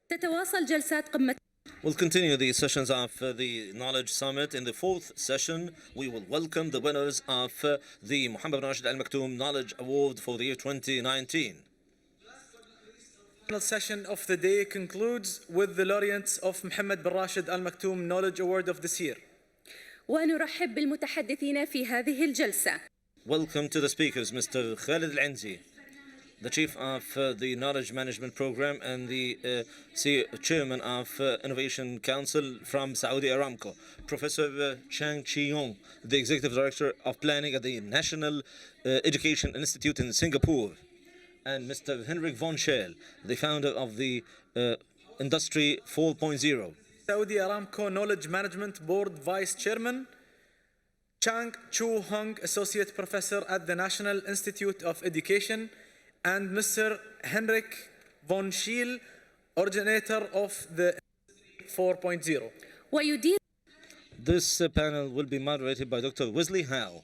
تتواصل جلسات قمة. We'll continue the sessions of the Knowledge Summit. In the fourth session, we will welcome the winners of the Mohammed Rashid Al Maktoum Knowledge Award for the year 2019. The final session of the day concludes with the laureates of Mohammed bin Rashid Al Maktoum Knowledge Award of this year. ونرحب بالمتحدثين في هذه الجلسة. Welcome to the speakers, Mr. Khalid Al-Anzi, the Chief of the Knowledge Management Program and the Chairman of Innovation Council from Saudi Aramco, Professor Chang Chi-Yong, the Executive Director of Planning at the National Education Institute in Singapore, and Mr. Henrik von Scheel, the founder of the Industry 4.0. Saudi Aramco Knowledge Management Board Vice Chairman, Chang Chu-Hong, Associate Professor at the National Institute of Education, and Mr. Henrik von Scheel, originator of the 4.0. ويدير. This panel will be moderated by Dr. Wesley Howe,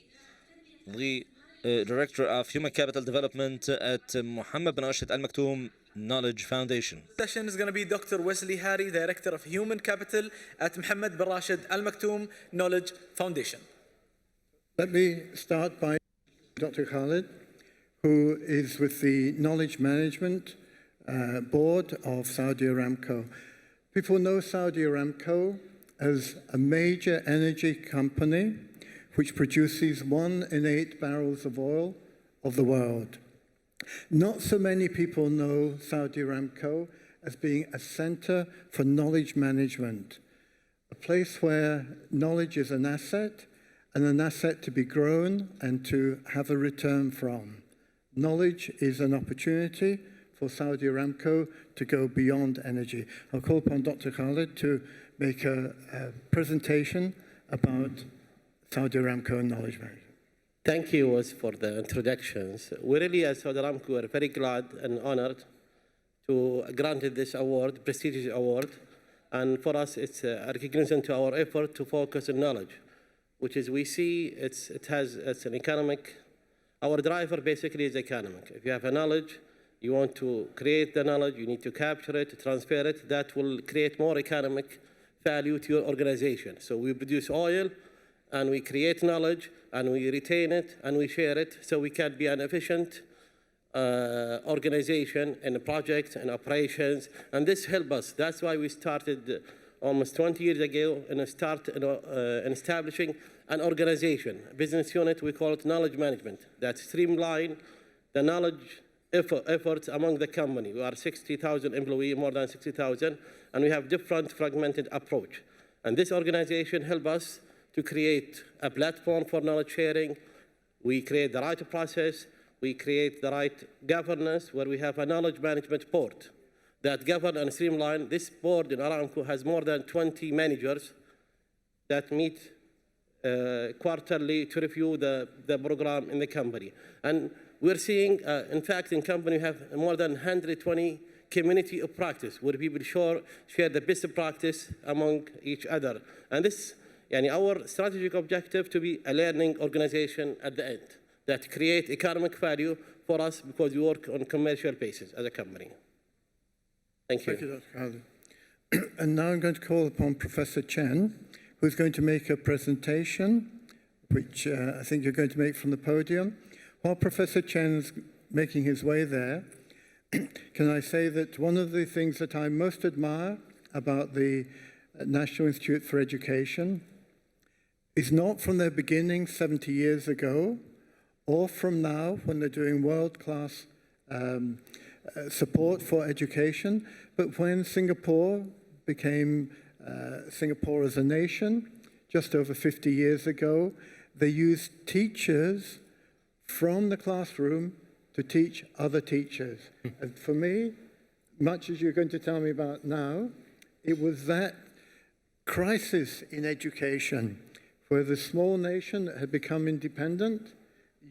the Director of Human Capital Development at Mohammed bin Rashid Al Maktoum Knowledge Foundation. The session is going to be Dr. Wesley Harry, Director of Human Capital at Mohammed bin Rashid Al Maktoum Knowledge Foundation. Let me start by Dr. Khalid, who is with the Knowledge Management Board of Saudi Aramco. People know Saudi Aramco as a major energy company which produces 1 in 8 barrels of oil of the world. Not so many people know Saudi Aramco as being a center for knowledge management, a place where knowledge is an asset and an asset to be grown and to have a return from. Knowledge is an opportunity for Saudi Aramco to go beyond energy. I'll call upon Dr. Khalid to make a presentation about Saudi Aramco and knowledge management. Thank you, Wes, for the introductions. We really, as Saudi Aramco, are very glad and honored to granted this award, prestigious award. And for us, it's a recognition to our effort to focus on knowledge, which is we see it's an economic. Our driver basically is economic. If you have a knowledge, you want to create the knowledge, you need to capture it, transfer it. That will create more economic value to your organization. So we produce oil, and we create knowledge, and we retain it, and we share it, so we can be an efficient organization in projects and operations, and this helps us. That's why we started almost 20 years ago in establishing an organization, a business unit. We call it knowledge management, that streamline the knowledge efforts among the company. We are 60,000 employees, more than 60,000, and we have different fragmented approach. And this organization helps us to create a platform for knowledge sharing. We create the right process. We create the right governance where we have a knowledge management board that govern and streamline. This board in Aramco has more than 20 managers that meet quarterly to review the program in the company. And we're seeing, in fact, in company we have more than 120 community of practice where people share the best practice among each other. And this, our strategic objective to be a learning organization at the end that create economic value for us because we work on commercial basis as a company. Thank you. Thank you, Dr. Khalid. And now I'm going to call upon Professor Chen, who's going to make a presentation, which I think you're going to make from the podium. While Professor Chen's making his way there, can I say that one of the things that I most admire about the National Institute for Education is not from their beginning 70 years ago, or from now when they're doing world-class support for education, but when Singapore became Singapore as a nation, just over 50 years ago, they used teachers from the classroom to teach other teachers. And for me, much as you're going to tell me about now, it was that crisis in education where the small nation that had become independent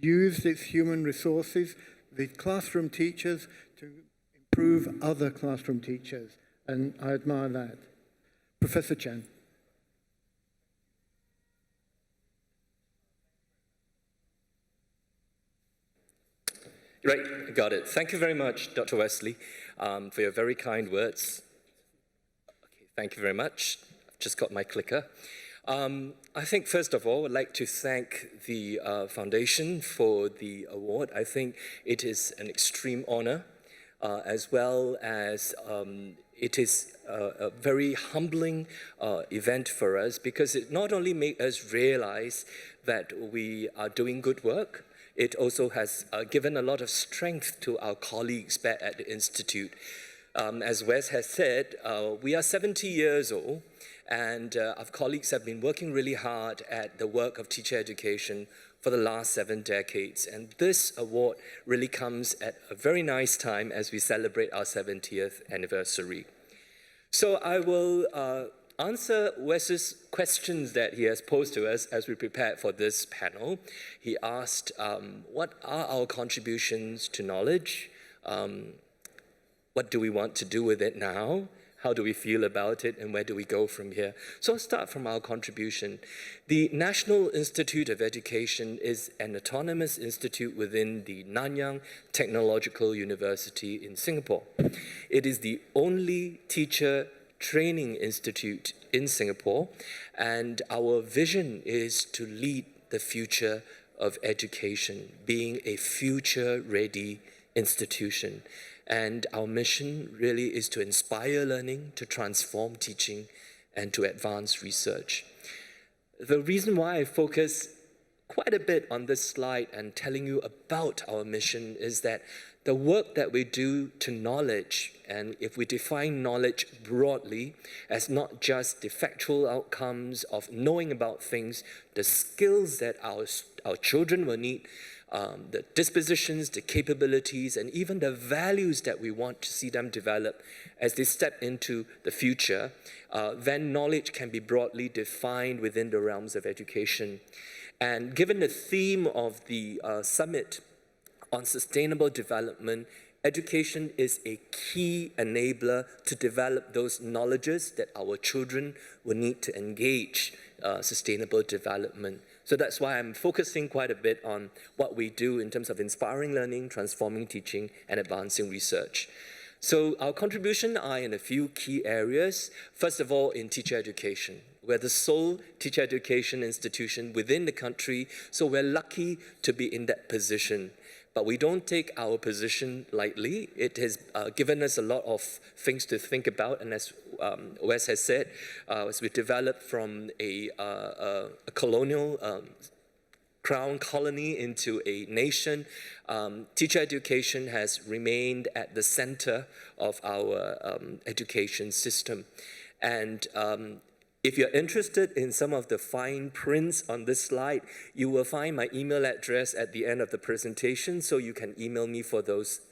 used its human resources, the classroom teachers, to improve other classroom teachers. And I admire that. Professor Chen. Right, got it. Thank you very much, Dr. Wesley, for your very kind words. Thank you very much. I've just got my clicker. I think, first of all, I'd like to thank the Foundation for the award. I think it is an extreme honor, as well as it is a very humbling event for us, because it not only makes us realize that we are doing good work, it also has given a lot of strength to our colleagues back at the Institute. As Wes has said, we are 70 years old, and our colleagues have been working really hard at the work of teacher education for the last 7 decades. And this award really comes at a very nice time as we celebrate our 70th anniversary. So I will answer Wes's questions that he has posed to us as we prepared for this panel. He asked, what are our contributions to knowledge? What do we want to do with it now? How do we feel about it, and where do we go from here? So I'll start from our contribution. The National Institute of Education is an autonomous institute within the Nanyang Technological University in Singapore. It is the only teacher training institute in Singapore, and our vision is to lead the future of education, being a future-ready institution. And our mission really is to inspire learning, to transform teaching, and to advance research. The reason why I focus quite a bit on this slide and telling you about our mission is that the work that we do to knowledge, and if we define knowledge broadly as not just the factual outcomes of knowing about things, the skills that our children will need, the dispositions, the capabilities, and even the values that we want to see them develop as they step into the future, then knowledge can be broadly defined within the realms of education. And given the theme of the summit on sustainable development, education is a key enabler to develop those knowledges that our children will need to engage sustainable development. So that's why I'm focusing quite a bit on what we do in terms of inspiring learning, transforming teaching, and advancing research. So our contribution are in a few key areas. First of all, in teacher education. We're the sole teacher education institution within the country, so we're lucky to be in that position. But we don't take our position lightly. It has given us a lot of things to think about, and as Wes has said, as we developed from a colonial crown colony into a nation, teacher education has remained at the center of our education system. And if you're interested in some of the fine prints on this slide, you will find my email address at the end of the presentation, so you can email me for those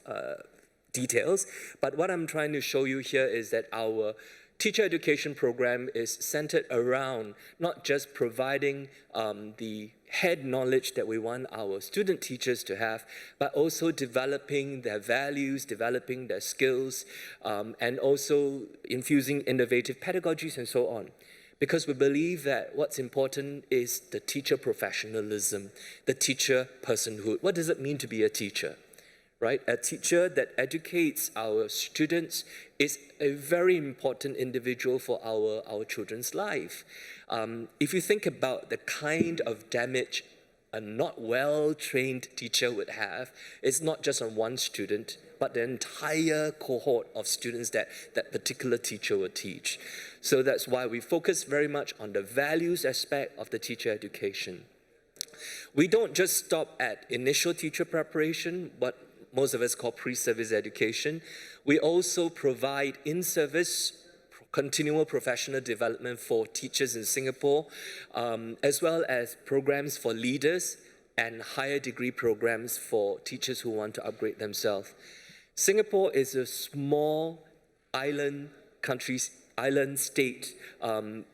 details. But what I'm trying to show you here is that our teacher education program is centered around not just providing the head knowledge that we want our student teachers to have, but also developing their values, developing their skills, and also infusing innovative pedagogies and so on. Because we believe that what's important is the teacher professionalism, the teacher personhood. What does it mean to be a teacher, right? A teacher that educates our students is a very important individual for our children's life. If you think about the kind of damage a not well-trained teacher would have, it's not just on one student, but the entire cohort of students that that particular teacher will teach. So that's why we focus very much on the values aspect of the teacher education. We don't just stop at initial teacher preparation, what most of us call pre-service education. We also provide in-service continual professional development for teachers in Singapore, as well as programs for leaders and higher degree programs for teachers who want to upgrade themselves. Singapore is a small island state,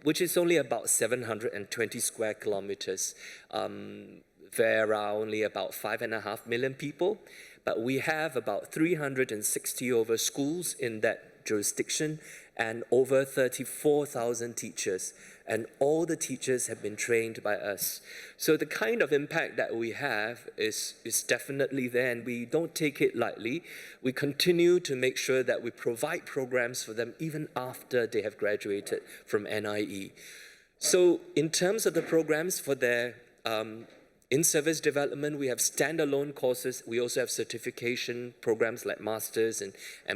which is only about 720 square kilometers. There are only about 5.5 million people, but we have about 360 over schools in that jurisdiction, and over 34,000 teachers. And all the teachers have been trained by us. So the kind of impact that we have is definitely there, and we don't take it lightly. We continue to make sure that we provide programs for them even after they have graduated from NIE. So in terms of the programs for their in-service development, we have standalone courses. We also have certification programs like Masters and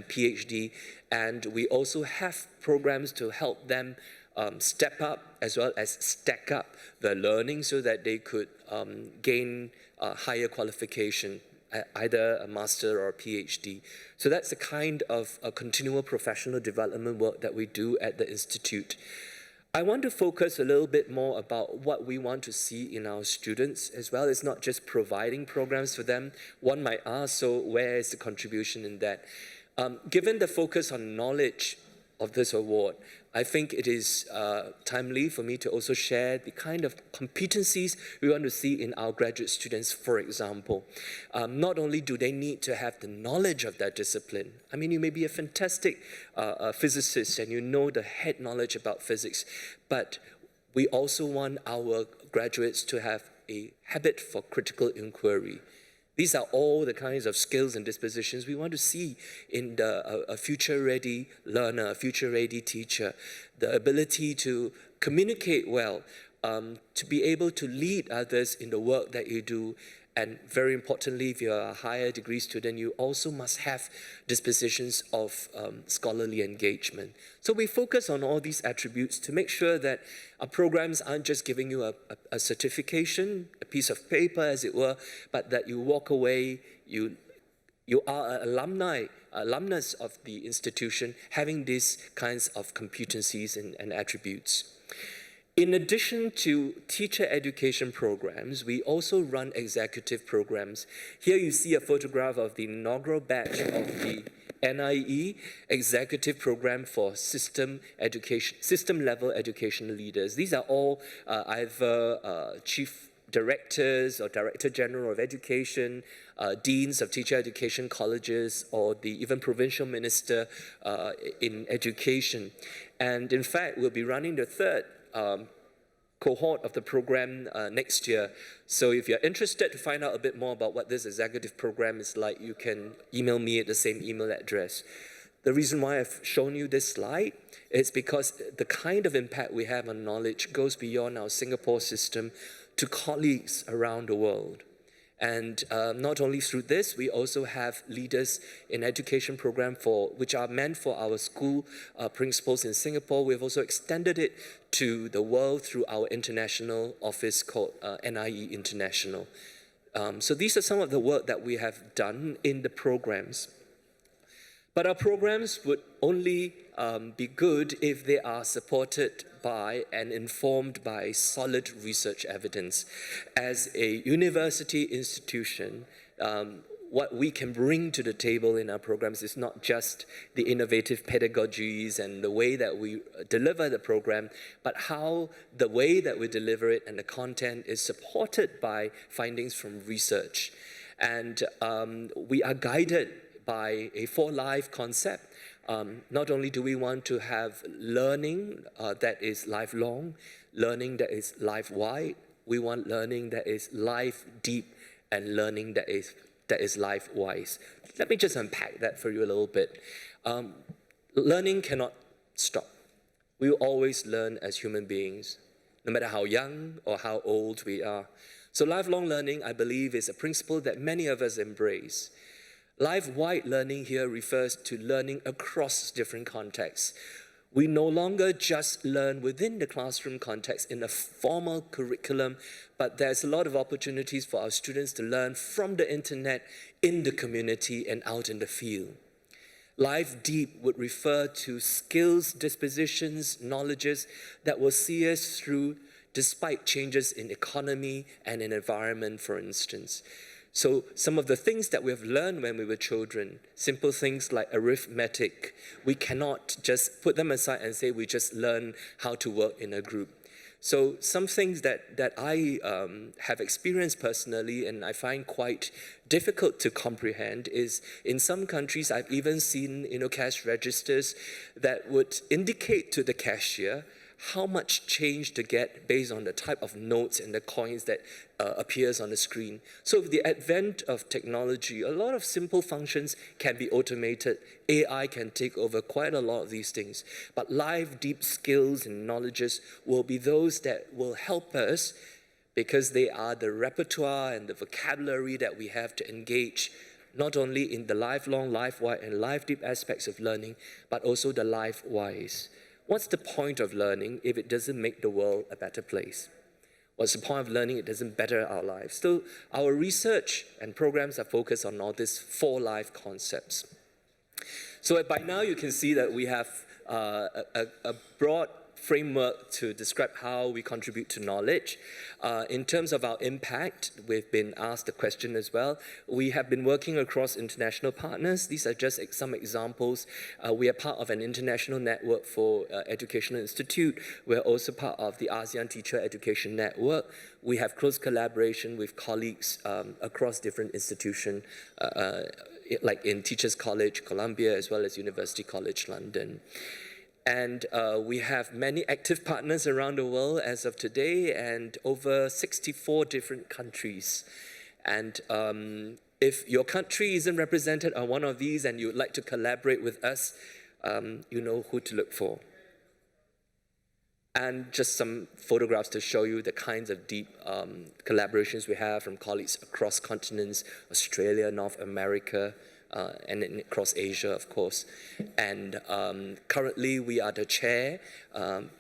PhD. And we also have programs to help them step up as well as stack up their learning so that they could gain higher qualification, either a master or a PhD. So that's the kind of continual professional development work that we do at the Institute. I want to focus a little bit more about what we want to see in our students as well. It's not just providing programs for them. One might ask, so where is the contribution in that? Given the focus on knowledge of this award, I think it is timely for me to also share the kind of competencies we want to see in our graduate students, for example. Not only do they need to have the knowledge of that discipline. I mean, you may be a fantastic physicist and you know the head knowledge about physics, but we also want our graduates to have a habit for critical inquiry. These are all the kinds of skills and dispositions we want to see in a future-ready learner, a future-ready teacher. The ability to communicate well, to be able to lead others in the work that you do. And very importantly, if you're a higher degree student, you also must have dispositions of scholarly engagement. So we focus on all these attributes to make sure that our programs aren't just giving you a certification, a piece of paper as it were, but that you walk away, you are an alumnus of the institution, having these kinds of competencies and attributes. In addition to teacher education programs, we also run executive programs. Here you see a photograph of the inaugural batch of the NIE executive program for system level education leaders. These are all either chief directors or director general of education, deans of teacher education colleges, or the even provincial minister in education. And in fact, we'll be running the third cohort of the program next year. So if you're interested to find out a bit more about what this executive program is like, you can email me at the same email address. The reason why I've shown you this slide is because the kind of impact we have on knowledge goes beyond our Singapore system to colleagues around the world. And not only through this, we also have leaders in education program which are meant for our school principals in Singapore. We've also extended it to the world through our international office called NIE International. So these are some of the work that we have done in the programs. But our programs would only be good if they are supported by and informed by solid research evidence. As a university institution, what we can bring to the table in our programs is not just the innovative pedagogies and the way that we deliver the program, but how the way that we deliver it and the content is supported by findings from research. And we are guided by a 4-life concept. Not only do we want to have learning that is lifelong, learning that is life-wide, we want learning that is life-deep and learning that is life-wise. Let me just unpack that for you a little bit. Learning cannot stop. We will always learn as human beings, no matter how young or how old we are. So lifelong learning, I believe, is a principle that many of us embrace. Life-wide learning here refers to learning across different contexts. We no longer just learn within the classroom context in a formal curriculum, but there's a lot of opportunities for our students to learn from the internet, in the community, and out in the field. Life deep would refer to skills, dispositions, knowledges that will see us through despite changes in economy and in environment, for instance. So some of the things that we have learned when we were children, simple things like arithmetic, we cannot just put them aside and say we just learn how to work in a group. So some things that I have experienced personally and I find quite difficult to comprehend is in some countries I've even seen cash registers that would indicate to the cashier how much change to get based on the type of notes and the coins that appears on the screen. So with the advent of technology, a lot of simple functions can be automated. AI can take over quite a lot of these things. But live, deep skills and knowledges will be those that will help us because they are the repertoire and the vocabulary that we have to engage not only in the lifelong, life-wide and life-deep aspects of learning, but also the life-wise. What's the point of learning if it doesn't make the world a better place? What's the point of learning if it doesn't better our lives? So our research and programs are focused on all these 4 life concepts. So by now you can see that we have a broad framework to describe how we contribute to knowledge. In terms of our impact, we've been asked the question as well. We have been working across international partners. These are just some examples. We are part of an international network for educational institute. We're also part of the ASEAN Teacher Education Network. We have close collaboration with colleagues across different institutions, like in Teachers College, Columbia, as well as University College London. And we have many active partners around the world as of today and over 64 different countries. And if your country isn't represented on one of these and you would like to collaborate with us, you know who to look for. And just some photographs to show you the kinds of deep collaborations we have from colleagues across continents, Australia, North America, and across Asia, of course. And currently, we are the chair.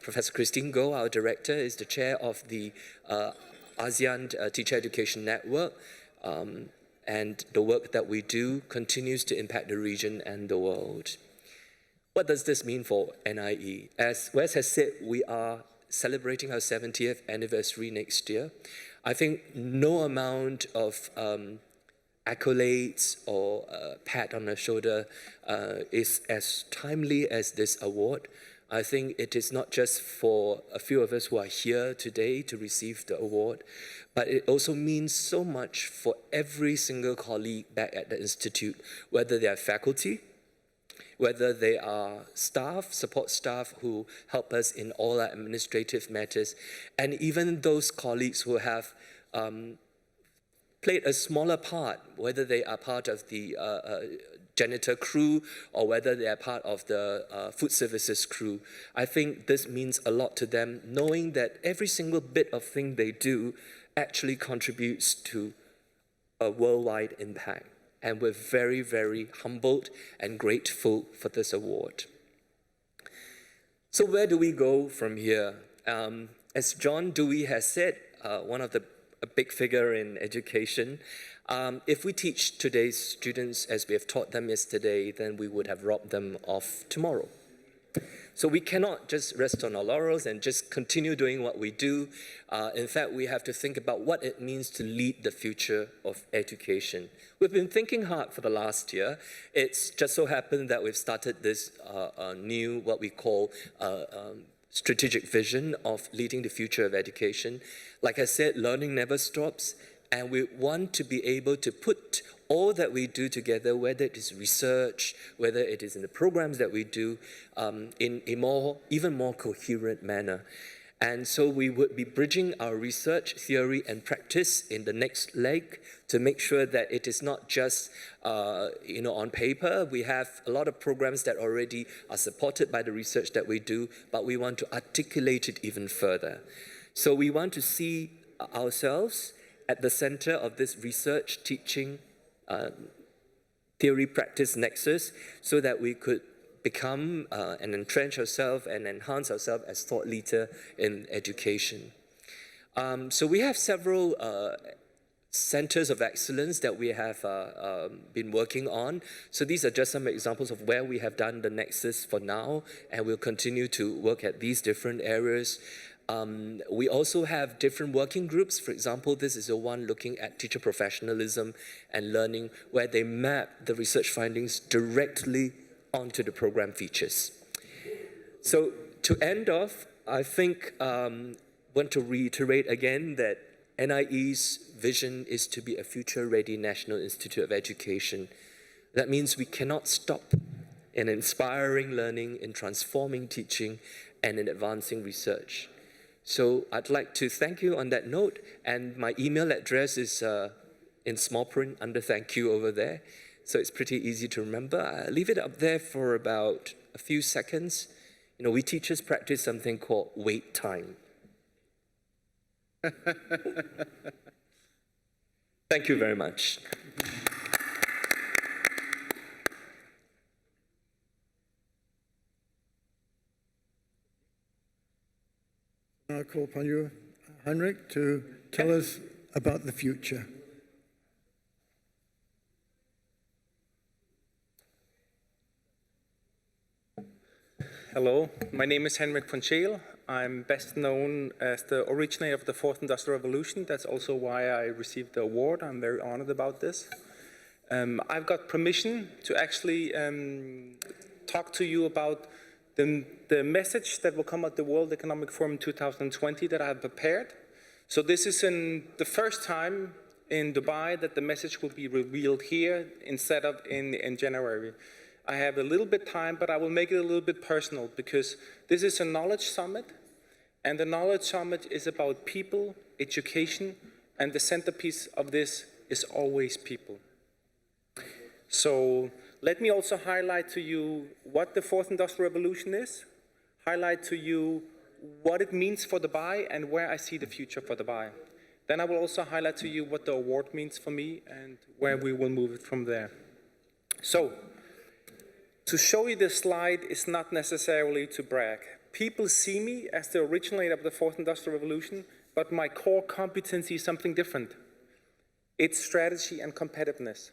Professor Christine Goh, our director, is the chair of the ASEAN Teacher Education Network. And the work that we do continues to impact the region and the world. What does this mean for NIE? As Wes has said, we are celebrating our 70th anniversary next year. I think no amount of accolades or pat on the shoulder is as timely as this award. I think it is not just for a few of us who are here today to receive the award, but it also means so much for every single colleague back at the Institute, whether they are faculty, whether they are staff, support staff who help us in all our administrative matters, and even those colleagues who have played a smaller part, whether they are part of the janitor crew or whether they are part of the food services crew. I think this means a lot to them, knowing that every single bit of thing they do actually contributes to a worldwide impact. And we're very, very humbled and grateful for this award. So where do we go from here? As John Dewey has said, a big figure in education, if we teach today's students as we have taught them yesterday, then we would have robbed them of tomorrow. So we cannot just rest on our laurels and just continue doing what we do. In fact, we have to think about what it means to lead the future of education. We've been thinking hard for the last year. It's just so happened that we've started this new, what we call strategic vision of leading the future of education. Like I said, learning never stops, and we want to be able to put all that we do together, whether it is research, whether it is in the programs that we do, in a even more coherent manner. And so we would be bridging our research, theory, and practice in the next leg to make sure that it is not just on paper. We have a lot of programs that already are supported by the research that we do, but we want to articulate it even further. So we want to see ourselves at the center of this research, teaching, theory, practice nexus, so that we could become and entrench ourselves and enhance ourselves as thought leader in education. So we have several centers of excellence that we have been working on. So these are just some examples of where we have done the nexus for now, and we'll continue to work at these different areas. We also have different working groups. For example, this is the one looking at teacher professionalism and learning, where they map the research findings directly onto the program features. So to end off, I think want to reiterate again that NIE's vision is to be a future-ready National Institute of Education. That means we cannot stop in inspiring learning, in transforming teaching, and in advancing research. So I'd like to thank you on that note, and my email address is in small print under thank you over there. So it's pretty easy to remember. I'll leave it up there for about a few seconds. You know, we teachers practice something called wait time. Thank you very much. I'll call upon you, Henrik, to tell us about the future. Hello, my name is Henrik von Scheel. I'm best known as the originator of the Fourth Industrial Revolution. That's also why I received the award. I'm very honored about this. I've got permission to actually talk to you about the message that will come at the World Economic Forum 2020 that I have prepared. So this is the first time in Dubai that the message will be revealed here instead of in January. I have a little bit time, but I will make it a little bit personal because this is a knowledge summit, and the knowledge summit is about people, education, and the centerpiece of this is always people. So let me also highlight to you what the Fourth Industrial Revolution is, highlight to you what it means for Dubai and where I see the future for Dubai. Then I will also highlight to you what the award means for me and where we will move it from there. So, to show you this slide is not necessarily to brag. People see me as the originator of the Fourth Industrial Revolution, but my core competency is something different. It's strategy and competitiveness.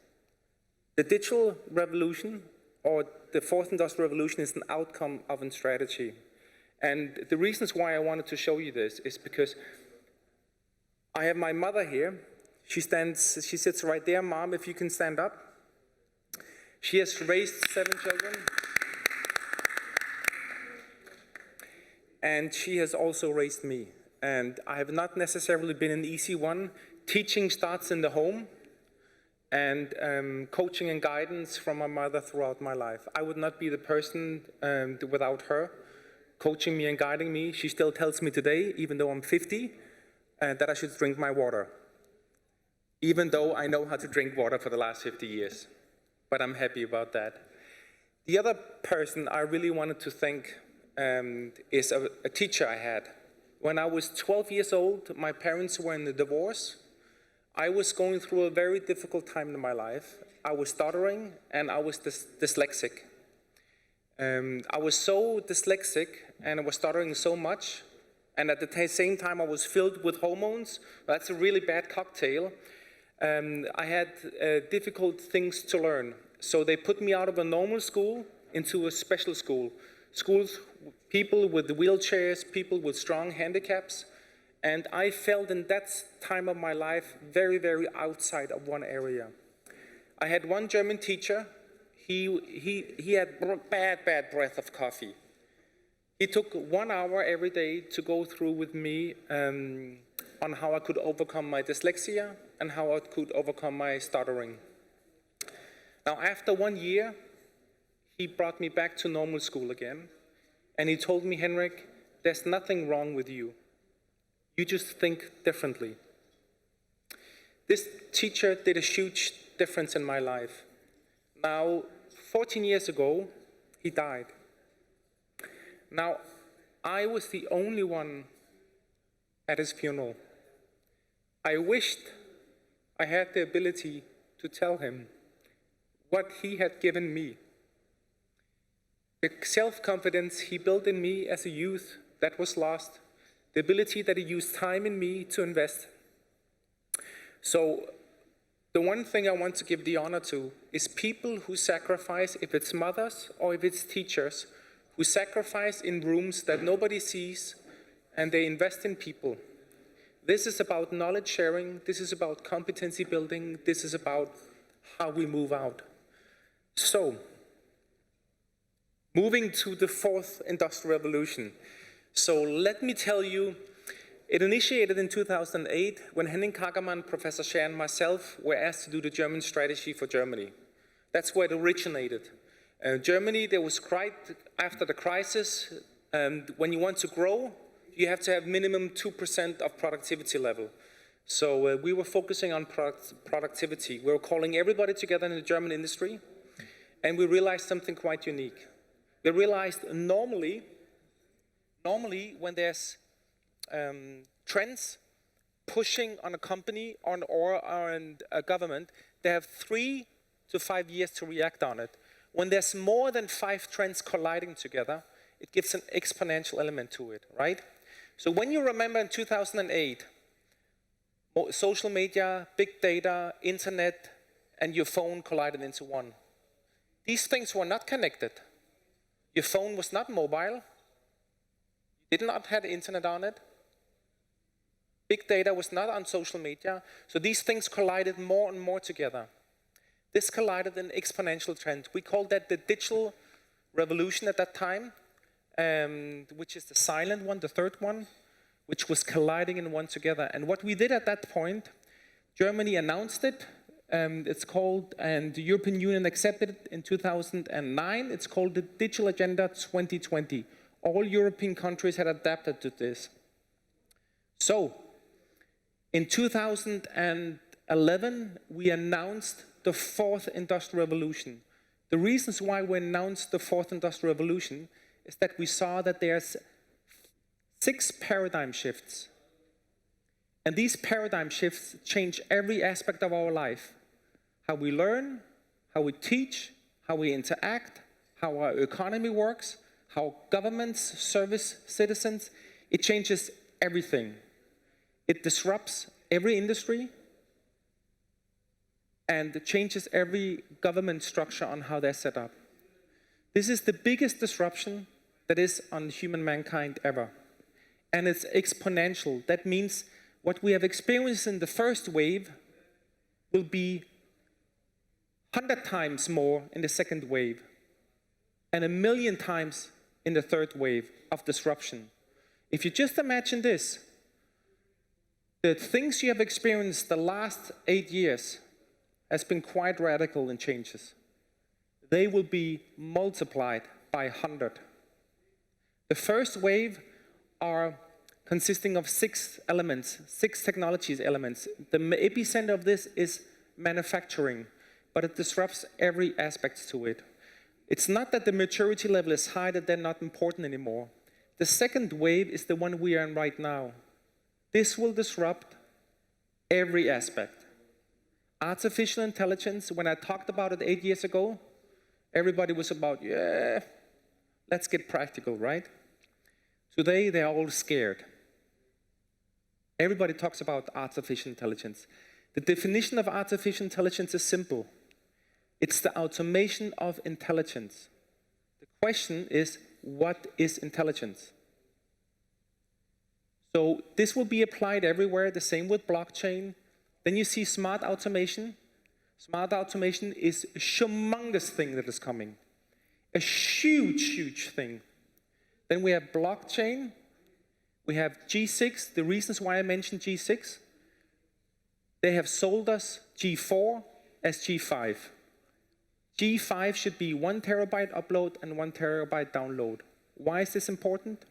The digital revolution, or the Fourth Industrial Revolution, is an outcome of a strategy. And the reasons why I wanted to show you this is because I have my mother here. She sits right there. Mom, if you can stand up. She has raised 7 children. And she has also raised me. And I have not necessarily been an easy one. Teaching starts in the home, and coaching and guidance from my mother throughout my life. I would not be the person without her coaching me and guiding me. She still tells me today, even though I'm 50, that I should drink my water. Even though I know how to drink water for the last 50 years. But I'm happy about that. The other person I really wanted to thank is a teacher I had. When I was 12 years old, my parents were in a divorce. I was going through a very difficult time in my life. I was stuttering and I was dyslexic. I was so dyslexic and I was stuttering so much, and at the same time I was filled with hormones. That's a really bad cocktail. I had difficult things to learn. So they put me out of a normal school into a special school. Schools, people with wheelchairs, people with strong handicaps. And I felt in that time of my life very, very outside of one area. I had one German teacher. He had bad breath of coffee. He took 1 hour every day to go through with me on how I could overcome my dyslexia and how I could overcome my stuttering. Now, after 1 year, he brought me back to normal school again, and he told me, Henrik, there's nothing wrong with you. You just think differently. This teacher did a huge difference in my life. Now, 14 years ago, he died. Now, I was the only one at his funeral. I wished I had the ability to tell him what he had given me. The self-confidence he built in me as a youth that was lost, the ability that he used time in me to invest. So the one thing I want to give the honor to is people who sacrifice, if it's mothers or if it's teachers, who sacrifice in rooms that nobody sees, and they invest in people. This is about knowledge sharing, this is about competency building, this is about how we move out. So, moving to the Fourth Industrial Revolution. So let me tell you, It initiated in 2008 when Henning Kagermann, Professor Scher, and myself were asked to do the German strategy for Germany. That's where it originated. Germany, there was right after the crisis, when you want to grow, you have to have minimum 2% of productivity level. So we were focusing on productivity. We were calling everybody together in the German industry, and we realized something quite unique. We realized normally when there's trends pushing on a company or on a government, they have 3 to 5 years to react on it. When there's more than 5 trends colliding together, it gives an exponential element to it, right? So when you remember in 2008, social media, big data, internet, and your phone collided into one. These things were not connected. Your phone was not mobile. You did not have internet on it. Big data was not on social media. So these things collided more and more together. This collided in exponential trend. We called that the digital revolution at that time, which is the silent one, the third one, which was colliding in one together. And what we did at that point, Germany announced it. It's called, and the European Union accepted it in 2009. It's called the Digital Agenda 2020. All European countries had adapted to this. So, in 2011, we announced the 4th Industrial Revolution. The reasons why we announced the 4th Industrial Revolution is that we saw that there's 6 paradigm shifts. And these paradigm shifts change every aspect of our life. How we learn, how we teach, how we interact, how our economy works, how governments service citizens. It changes everything. It disrupts every industry and changes every government structure on how they're set up. This is the biggest disruption that is on human mankind ever. And it's exponential. That means what we have experienced in the first wave will be 100 times more in the second wave and 1,000,000 times in the third wave of disruption. If you just imagine this, the things you have experienced the last 8 years has been quite radical in changes. They will be multiplied by 100. The first wave are consisting of 6 elements, 6 technologies elements. The epicenter of this is manufacturing, but it disrupts every aspect to it. It's not that the maturity level is high, that they're not important anymore. The second wave is the one we are in right now. This will disrupt every aspect. Artificial intelligence, when I talked about it 8 years ago, everybody was about, yeah, let's get practical, right? Today, they're all scared. Everybody talks about artificial intelligence. The definition of artificial intelligence is simple. It's the automation of intelligence. The question is, what is intelligence? So this will be applied everywhere, the same with blockchain. Then you see smart automation. Smart automation is a humongous thing that is coming. A huge, huge thing. Then we have blockchain. We have G6. The reasons why I mentioned G6, they have sold us G4 as G5. G5 should be 1 terabyte upload and 1 terabyte download. Why is this important?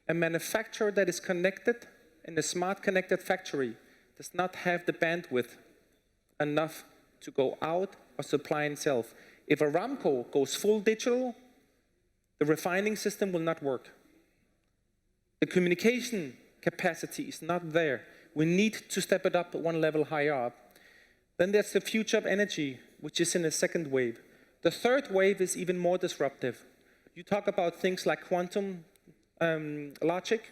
A manufacturer that is connected in a smart connected factory does not have the bandwidth enough to go out or supply itself. If Aramco goes full digital, the refining system will not work. The communication capacity is not there. We need to step it up 1 level higher up. Then there's the future of energy, which is in the second wave. The third wave is even more disruptive. You talk about things like quantum logic.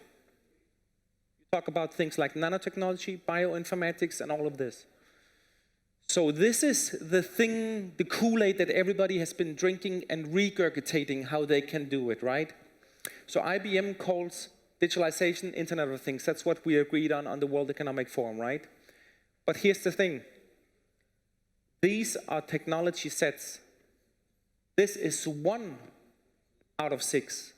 You talk about things like nanotechnology, bioinformatics, and all of this. So this is the thing, the Kool-Aid that everybody has been drinking and regurgitating how they can do it, right? So IBM calls digitalization Internet of Things. That's what we agreed on the World Economic Forum, right? But here's the thing. These are technology sets. This is 1 out of 6.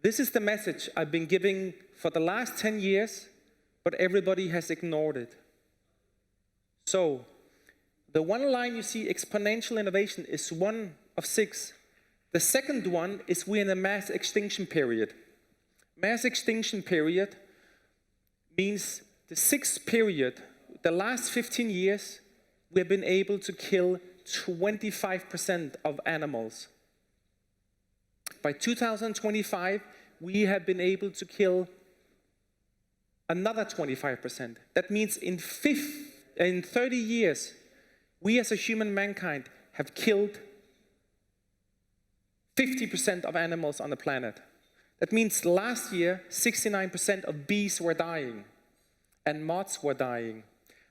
This is the message I've been giving for the last 10 years but everybody has ignored it. So, the one line you see, exponential innovation, is one of 6. The second one is we're in a mass extinction period. Mass extinction period means the 6th period, the last 15 years, we have been able to kill 25% of animals. By 2025, we have been able to kill another 25%. That means in 30 years, we as a human mankind have killed 50% of animals on the planet. That means last year, 69% of bees were dying and moths were dying.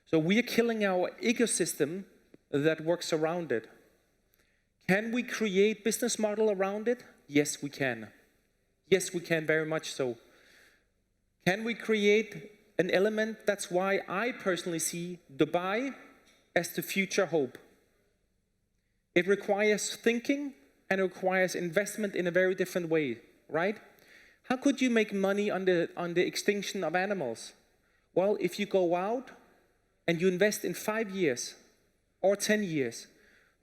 So we are killing our ecosystem that works around it. Can we create business model around it? Yes, we can. Yes, we can, very much so. Can we create an element? That's why I personally see Dubai as the future hope. It requires thinking and it requires investment in a very different way, right? How could you make money on the extinction of animals? Well, if you go out and you invest in 5 years or 10 years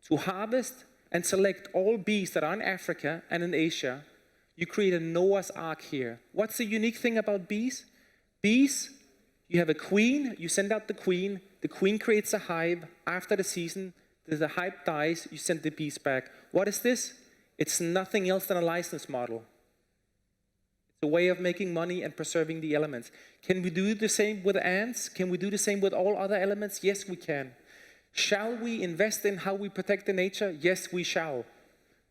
to harvest and select all bees that are in Africa and in Asia, you create a Noah's Ark here. What's the unique thing about bees? Bees, you have a queen, you send out the queen creates a hive. After the season, the hive dies, you send the bees back. What is this? It's nothing else than a license model. It's a way of making money and preserving the elements. Can we do the same with ants? Can we do the same with all other elements? Yes, we can. Shall we invest in how we protect the nature? Yes, we shall.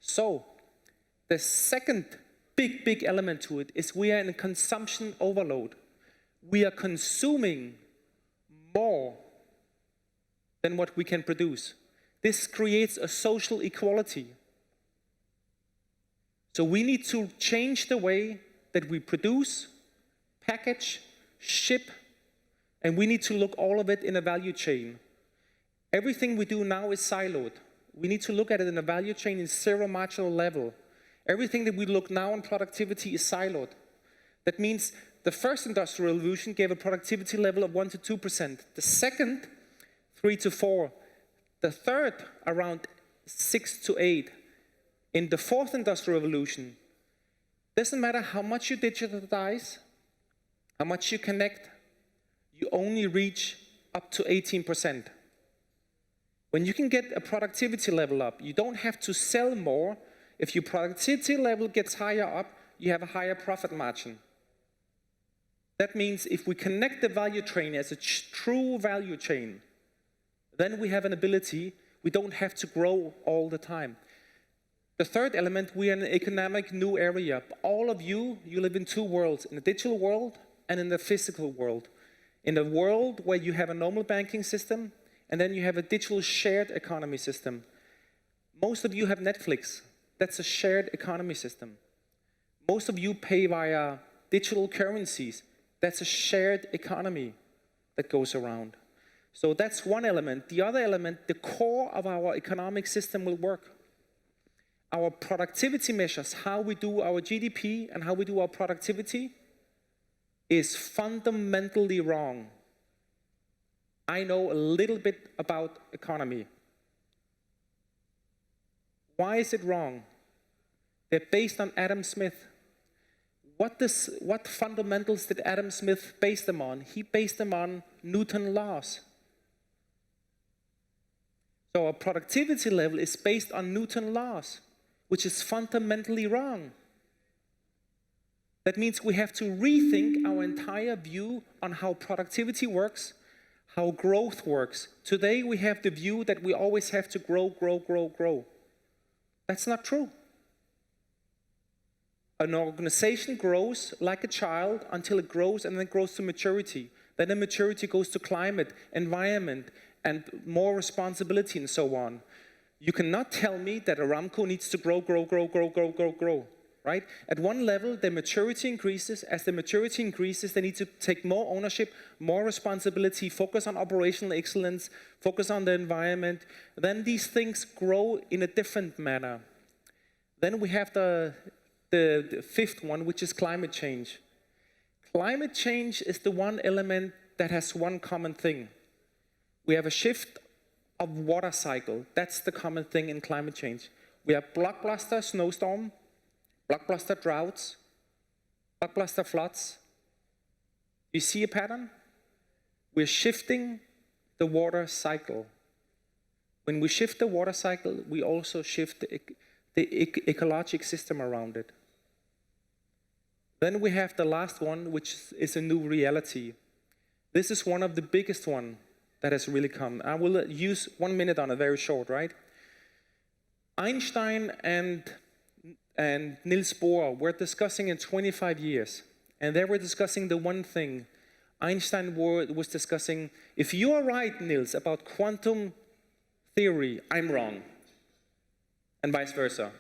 So, the second big element to it is we are in a consumption overload. We are consuming more than what we can produce. This creates a social equality. So we need to change the way that we produce, package, ship, and we need to look all of it in a value chain. Everything we do now is siloed. We need to look at it in a value chain in zero marginal level. Everything that we look now on productivity is siloed. That means the first industrial revolution gave a productivity level of 1 to 2%. The second, 3 to 4. The third, around 6 to 8. In the fourth industrial revolution, doesn't matter how much you digitize, how much you connect, you only reach up to 18%. When you can get a productivity level up, you don't have to sell more. If your productivity level gets higher up, you have a higher profit margin. That means if we connect the value chain as a true value chain, then we have an ability, we don't have to grow all the time. The third element, we are in an economic new area. All of you live in 2 worlds, in the digital world and in the physical world. In the world where you have a normal banking system, and then you have a digital shared economy system. Most of you have Netflix. That's a shared economy system. Most of you pay via digital currencies. That's a shared economy that goes around. So that's one element. The other element, the core of our economic system will work. Our productivity measures, how we do our GDP and how we do our productivity, is fundamentally wrong. I know a little bit about economy. Why is it wrong? They're based on Adam Smith. What fundamentals did Adam Smith base them on? He based them on Newton's laws. So our productivity level is based on Newton's laws, which is fundamentally wrong. That means we have to rethink our entire view on how productivity works, how growth works. Today we have the view that we always have to grow. That's not true. An organization grows like a child until it grows and then it grows to maturity. Then the maturity goes to climate, environment, and more responsibility and so on. You cannot tell me that Aramco needs to grow, right? At one level, the maturity increases. As the maturity increases, they need to take more ownership, more responsibility, focus on operational excellence, focus on the environment. Then these things grow in a different manner. Then we have the fifth one, which is climate change. Climate change is the one element that has one common thing. We have a shift of water cycle. That's the common thing in climate change. We have blockbuster snowstorm, blockbuster droughts, blockbuster floods. You see a pattern? We're shifting the water cycle. When we shift the water cycle, we also shift the ecological system around it. Then we have the last one, which is a new reality. This is one of the biggest one that has really come. I will use 1 minute on it, very short, right? Einstein and Niels Bohr were discussing in 25 years, and they were discussing the one thing. Einstein was discussing, if you are right, Niels, about quantum theory, I'm wrong, and vice versa.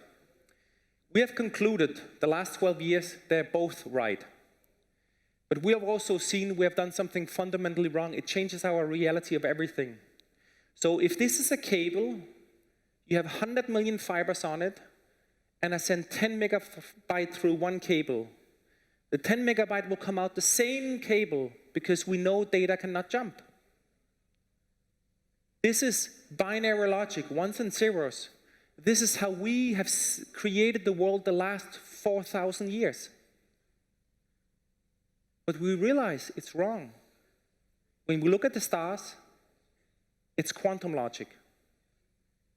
We have concluded the last 12 years, they're both right. But we have also seen we have done something fundamentally wrong. It changes our reality of everything. So if this is a cable, you have 100 million fibers on it, and I send 10 megabyte through one cable. The 10 megabyte will come out the same cable because we know data cannot jump. This is binary logic, ones and zeros. This is how we have created the world the last 4,000 years. But we realize it's wrong. When we look at the stars, it's quantum logic.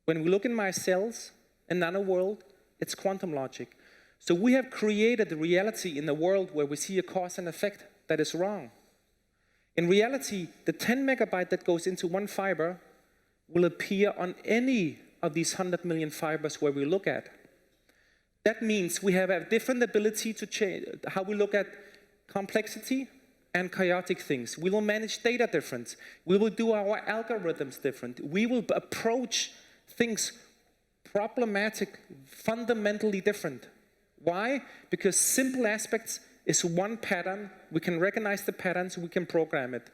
When we look in my cells and nano world, it's quantum logic. So we have created a reality in the world where we see a cause and effect that is wrong. In reality, the 10 megabyte that goes into one fiber will appear on any of these 100 million fibers where we look at. That means we have a different ability to change how we look at complexity and chaotic things. We will manage data different. We will do our algorithms different. We will approach things problematic, fundamentally different. Why? Because simple aspects is one pattern. We can recognize the patterns, we can program it.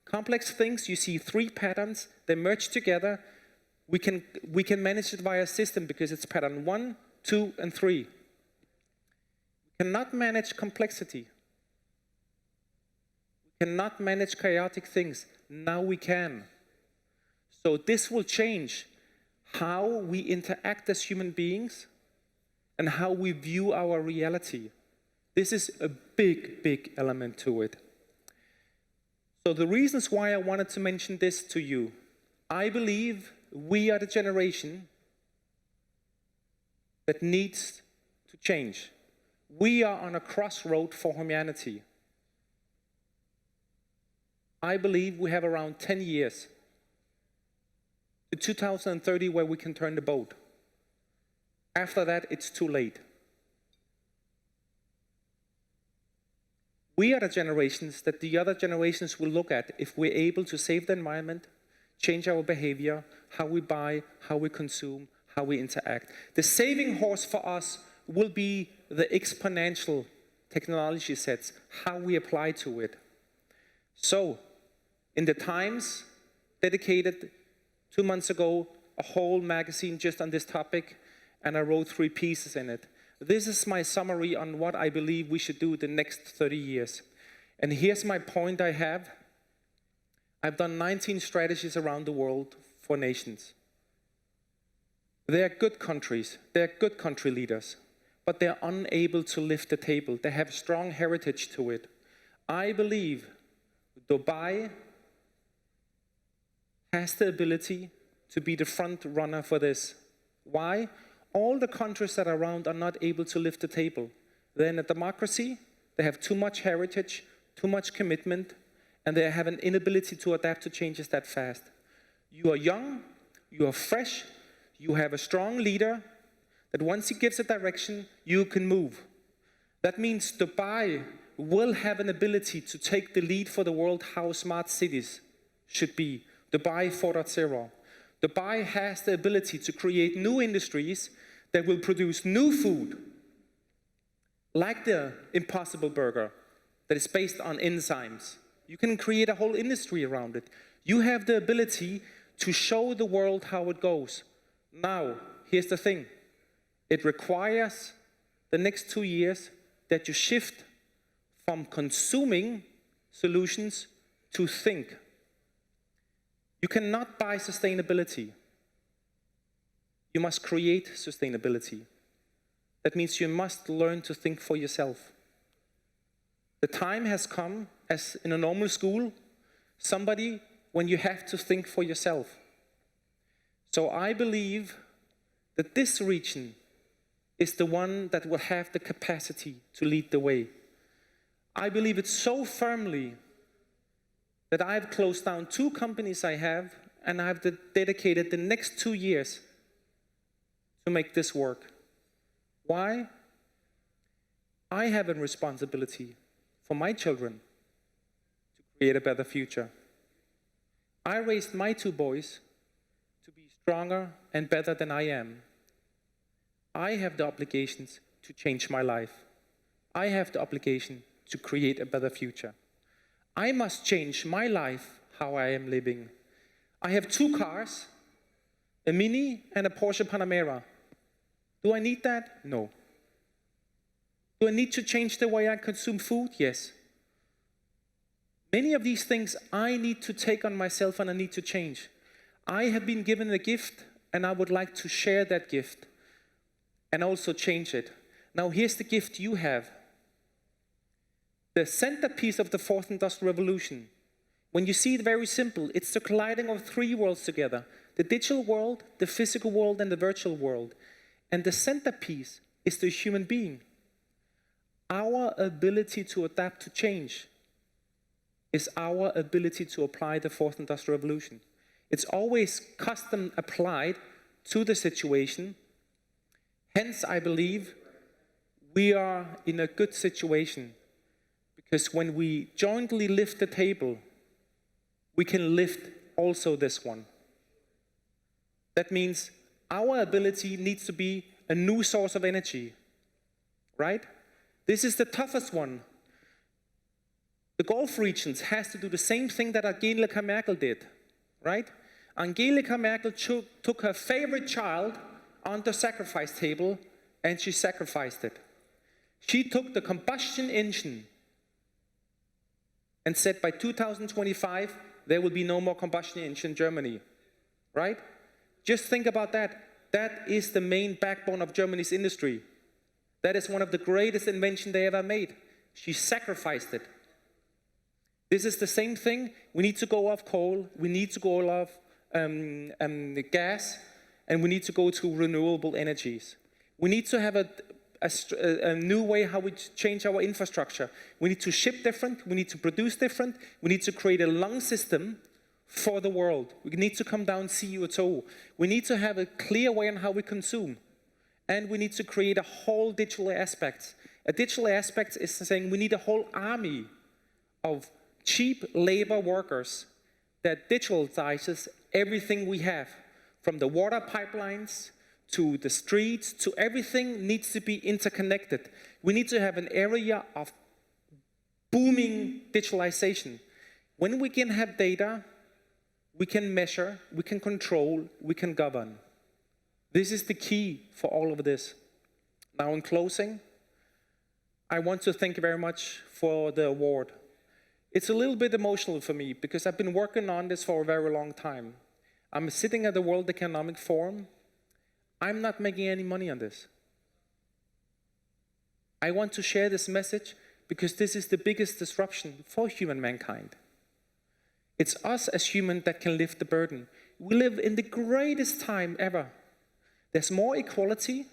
Complex things, you see 3 patterns, they merge together. We can manage it via a system because it's pattern 1, 2, and 3. We cannot manage complexity. We cannot manage chaotic things. Now we can. So this will change how we interact as human beings and how we view our reality. This is a big, big element to it. So the reasons why I wanted to mention this to you, I believe we are the generation that needs to change. We are on a crossroad for humanity. I believe we have around 10 years to 2030 where we can turn the boat. After that, it's too late. We are the generations that the other generations will look at if we're able to save the environment, change our behavior, how we buy, how we consume, how we interact. The saving horse for us will be the exponential technology sets, how we apply to it. So, in the Times, dedicated 2 months ago, a whole magazine just on this topic, and I wrote 3 pieces in it. This is my summary on what I believe we should do the next 30 years. And here's my point I have. I've done 19 strategies around the world for nations. They are good countries, they're good country leaders, but they're unable to lift the table. They have strong heritage to it. I believe Dubai has the ability to be the front runner for this. Why? All the countries that are around are not able to lift the table. They're in a democracy, they have too much heritage, too much commitment, and they have an inability to adapt to changes that fast. You are young, you are fresh, you have a strong leader that once he gives a direction, you can move. That means Dubai will have an ability to take the lead for the world how smart cities should be. Dubai 4.0. Dubai has the ability to create new industries that will produce new food, like the Impossible Burger that is based on enzymes. You can create a whole industry around it. You have the ability to show the world how it goes. Now, here's the thing. It requires the next 2 years that you shift from consuming solutions to think. You cannot buy sustainability. You must create sustainability. That means you must learn to think for yourself. The time has come, as in a normal school, when you have to think for yourself. So I believe that this region is the one that will have the capacity to lead the way. I believe it so firmly that I've closed down 2 companies I have, and I've dedicated the next 2 years to make this work. Why? I have a responsibility for my children to create a better future. I raised my 2 boys to be stronger and better than I am. I have the obligations to change my life. I have the obligation to create a better future. I must change my life, how I am living. I have 2 cars, a Mini and a Porsche Panamera. Do I need that? No. Do I need to change the way I consume food? Yes. Many of these things I need to take on myself and I need to change. I have been given a gift and I would like to share that gift and also change it. Now here's the gift you have. The centerpiece of the 4th Industrial Revolution. When you see it very simple, it's the colliding of 3 worlds together. The digital world, the physical world, and the virtual world. And the centerpiece is the human being. Our ability to adapt to change is our ability to apply the 4th Industrial Revolution. It's always custom applied to the situation. Hence, I believe we are in a good situation, because when we jointly lift the table, we can lift also this one. That means our ability needs to be a new source of energy, right? This is the toughest one. The Gulf regions has to do the same thing that Angela Merkel did, right? Angela Merkel took her favorite child on the sacrifice table and she sacrificed it. She took the combustion engine and said by 2025, there will be no more combustion engine in Germany, right? Just think about that. That is the main backbone of Germany's industry. That is one of the greatest inventions they ever made. She sacrificed it. This is the same thing. We need to go off coal, we need to go off gas, and we need to go to renewable energies. We need to have a new way how we change our infrastructure. We need to ship different, we need to produce different, we need to create a long system for the world. We need to come down CO2. We need to have a clear way on how we consume. And we need to create a whole digital aspect. A digital aspect is saying we need a whole army of cheap labor workers that digitalizes everything we have, from the water pipelines to the streets to everything needs to be interconnected. We need to have an area of booming digitalization. When we can have data, we can measure, we can control, we can govern. This is the key for all of this. Now in closing, I want to thank you very much for the award. It's a little bit emotional for me because I've been working on this for a very long time. I'm sitting at the World Economic Forum. I'm not making any money on this. I want to share this message because this is the biggest disruption for human mankind. It's us as humans that can lift the burden. We live in the greatest time ever. There's more equality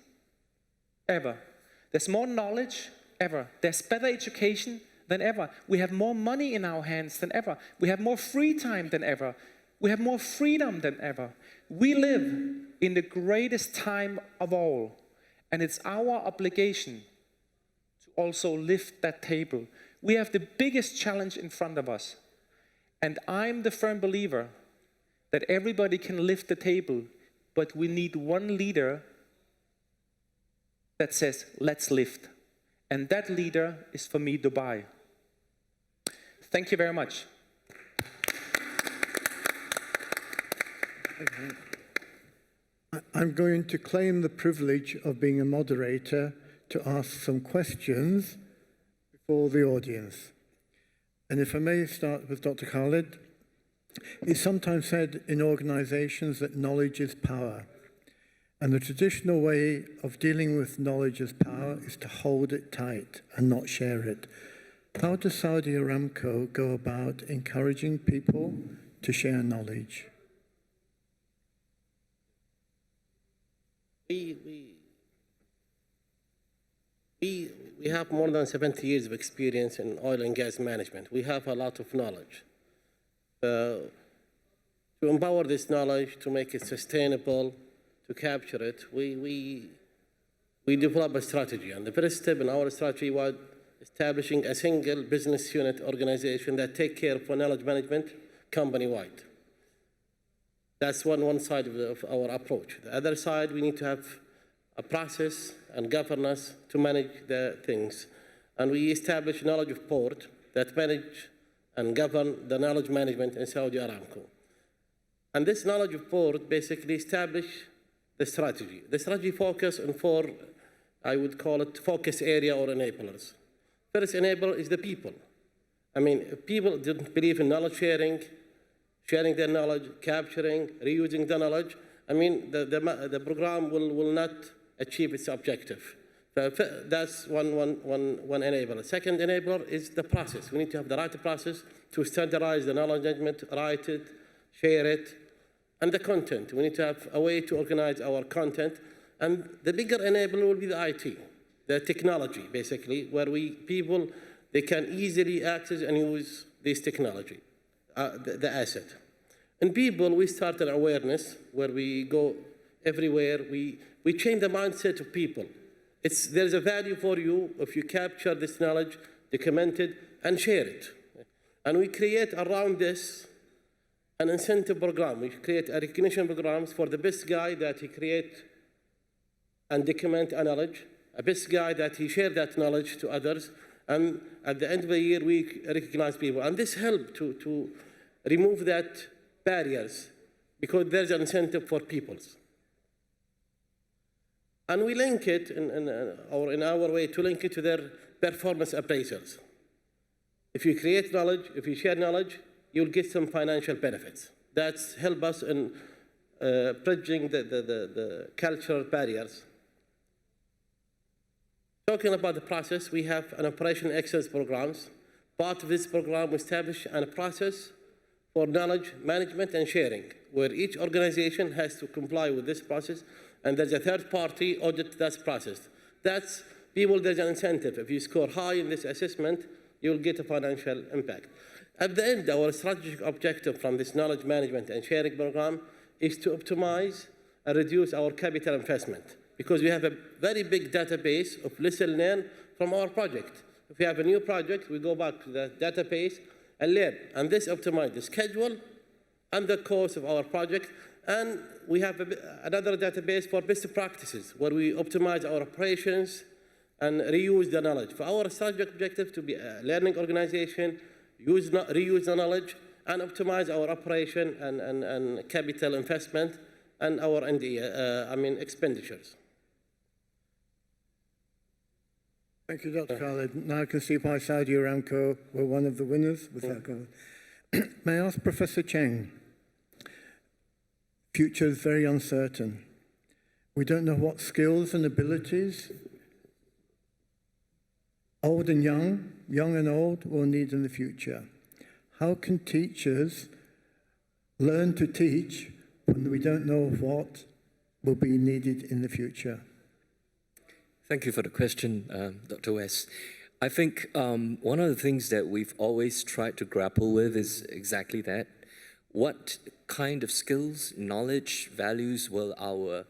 ever. There's more knowledge ever. There's better education than ever. We have more money in our hands than ever. We have more free time than ever. We have more freedom than ever. We live in the greatest time of all. And it's our obligation to also lift that table. We have the biggest challenge in front of us. And I'm the firm believer that everybody can lift the table, but we need one leader that says, let's lift. And that leader is for me, Dubai. Thank you very much. I'm going to claim the privilege of being a moderator to ask some questions for the audience. And if I may start with Dr. Khalid, it's sometimes said in organizations that knowledge is power. And the traditional way of dealing with knowledge as power is to hold it tight and not share it. How does Saudi Aramco go about encouraging people to share knowledge? We have more than 70 years of experience in oil and gas management. We have a lot of knowledge. To empower this knowledge, to make it sustainable, to capture it, we develop a strategy. And the first step in our strategy was establishing a single business unit organization that take care of knowledge management company-wide. That's one side of our approach. The other side, we need to have a process and governance to manage the things. And we established a knowledge board that manage and govern the knowledge management in Saudi Aramco. And this knowledge board basically established the strategy. The strategy focus on four, I would call it focus area or enablers. First enabler is the people. I mean, if people didn't believe in knowledge sharing their knowledge, capturing, reusing the knowledge, I mean, the program will not achieve its objective. That's one enabler. Second enabler is the process. We need to have the right process to standardize the knowledge management, write it, share it, and the content. We need to have a way to organize our content. And the bigger enabler will be the IT, the technology, basically, where people, they can easily access and use this technology, the asset. In people, we start an awareness where we go everywhere. We change the mindset of people. There's a value for you if you capture this knowledge, document it, and share it. And we create around this an incentive program. We create a recognition programs for the best guy that he create and document a knowledge, a best guy that he share that knowledge to others, and at the end of the year, we recognize people. And this helps to remove that barriers, because there's an incentive for peoples. And we link it, in our way, to link it to their performance appraisals. If you create knowledge, if you share knowledge, you'll get some financial benefits. That's help us in bridging the cultural barriers. Talking about the process, we have an operational excellence programs. Part of this program, we establish a process for knowledge management and sharing, where each organization has to comply with this process, and there's a third party audit that process. That's people, there's an incentive. If you score high in this assessment, you'll get a financial impact. At the end, our strategic objective from this knowledge management and sharing program is to optimize and reduce our capital investment, because we have a very big database of lesson learned from our project. If we have a new project, we go back to the database and learn. And this optimizes the schedule and the cost of our project. And we have another database for best practices, where we optimize our operations and reuse the knowledge. For our strategic objective to be a learning organization, reuse the knowledge, and optimize our operation and capital investment and our expenditures. Thank you, Dr. Khalid. Now I can see why Saudi Aramco were one of the winners with that goal. May I ask Professor Cheng? Future is very uncertain. We don't know what skills and abilities old and young and old will need in the future. How can teachers learn to teach when we don't know what will be needed in the future? Thank you for the question, Dr. West. I think one of the things that we've always tried to grapple with is exactly that. What kind of skills, knowledge, values will our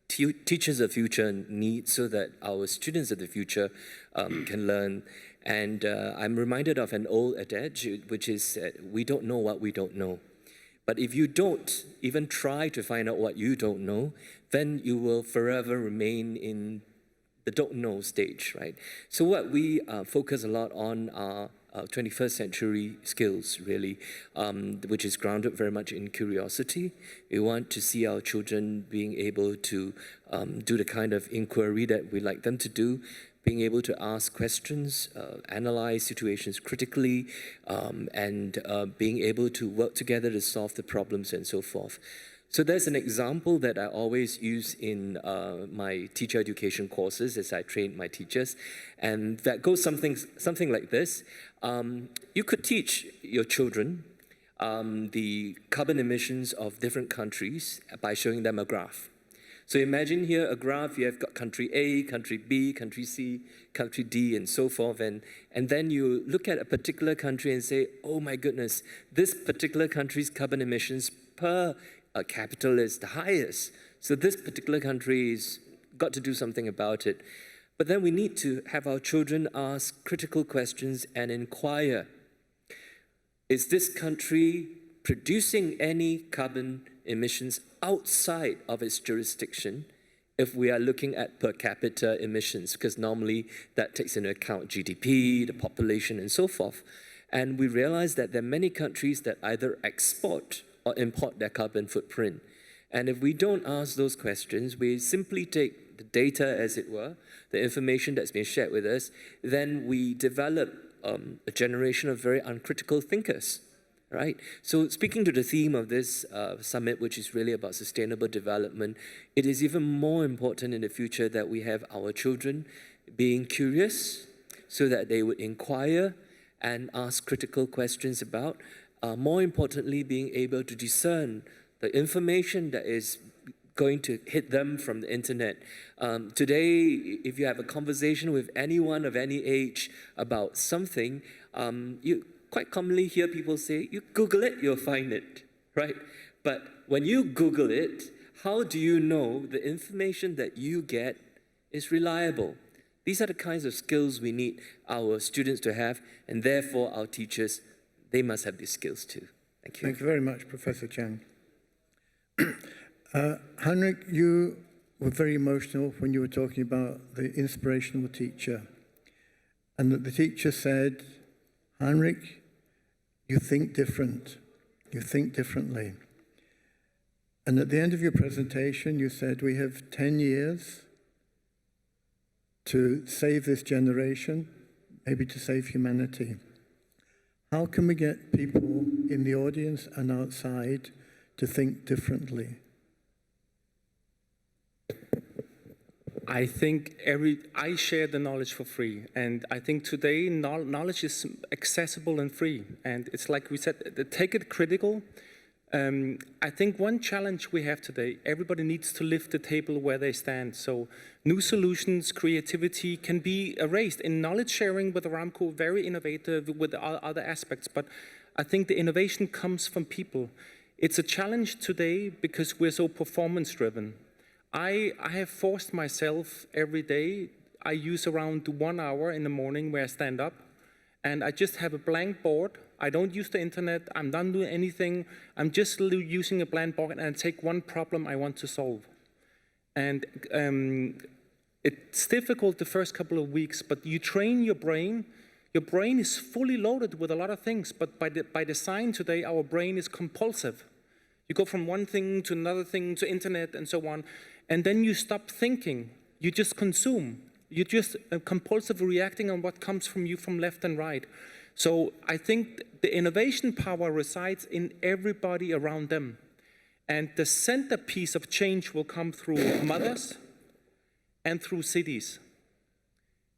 teachers of the future need so that our students of the future can learn? And I'm reminded of an old adage, which is we don't know what we don't know. But if you don't even try to find out what you don't know, then you will forever remain in the don't know stage, right? So what we focus a lot on are 21st century skills, really, which is grounded very much in curiosity. We want to see our children being able to do the kind of inquiry that we like them to do, being able to ask questions, analyze situations critically, and being able to work together to solve the problems and so forth. So there's an example that I always use in my teacher education courses as I train my teachers, and that goes something like this. You could teach your children the carbon emissions of different countries by showing them a graph. So imagine here a graph, you have got country A, country B, country C, country D, and so forth, and then you look at a particular country and say, oh my goodness, this particular country's carbon emissions per capita is the highest. So this particular country's got to do something about it. But then we need to have our children ask critical questions and inquire. Is this country producing any carbon emissions outside of its jurisdiction if we are looking at per capita emissions? Because normally that takes into account GDP, the population, and so forth. And we realize that there are many countries that either export or import their carbon footprint. And if we don't ask those questions, we simply take the data, as it were, the information that's been shared with us, then we develop a generation of very uncritical thinkers, right? So speaking to the theme of this summit, which is really about sustainable development, it is even more important in the future that we have our children being curious so that they would inquire and ask critical questions about, more importantly, being able to discern the information that is going to hit them from the internet. Today, if you have a conversation with anyone of any age about something, you quite commonly hear people say, you Google it, you'll find it, right? But when you Google it, how do you know the information that you get is reliable? These are the kinds of skills we need our students to have, and therefore our teachers, they must have these skills too. Thank you. Thank you very much, Professor Chang. Heinrich, you were very emotional when you were talking about the inspirational teacher, and that the teacher said, Heinrich, you think different, you think differently. And at the end of your presentation, you said, we have 10 years to save this generation, maybe to save humanity. How can we get people in the audience and outside to think differently? I think I share the knowledge for free, and I think today knowledge is accessible and free, and it's like we said, take it critical. I think one challenge we have today, everybody needs to lift the table where they stand. So new solutions, creativity can be erased. In knowledge sharing with Aramco, very innovative with other aspects, but I think the innovation comes from people. It's a challenge today because we're so performance driven. I have forced myself every day. I use around 1 hour in the morning where I stand up, and I just have a blank board. I don't use the internet. I'm not doing anything. I'm just using a blank board, and I take one problem I want to solve. And it's difficult the first couple of weeks, but you train your brain. Your brain is fully loaded with a lot of things, but by design today, our brain is compulsive. You go from one thing to another thing to internet and so on, and then you stop thinking. You just consume. You're just compulsively reacting on what comes from you from left and right. So I think the innovation power resides in everybody around them. And the centerpiece of change will come through mothers and through cities.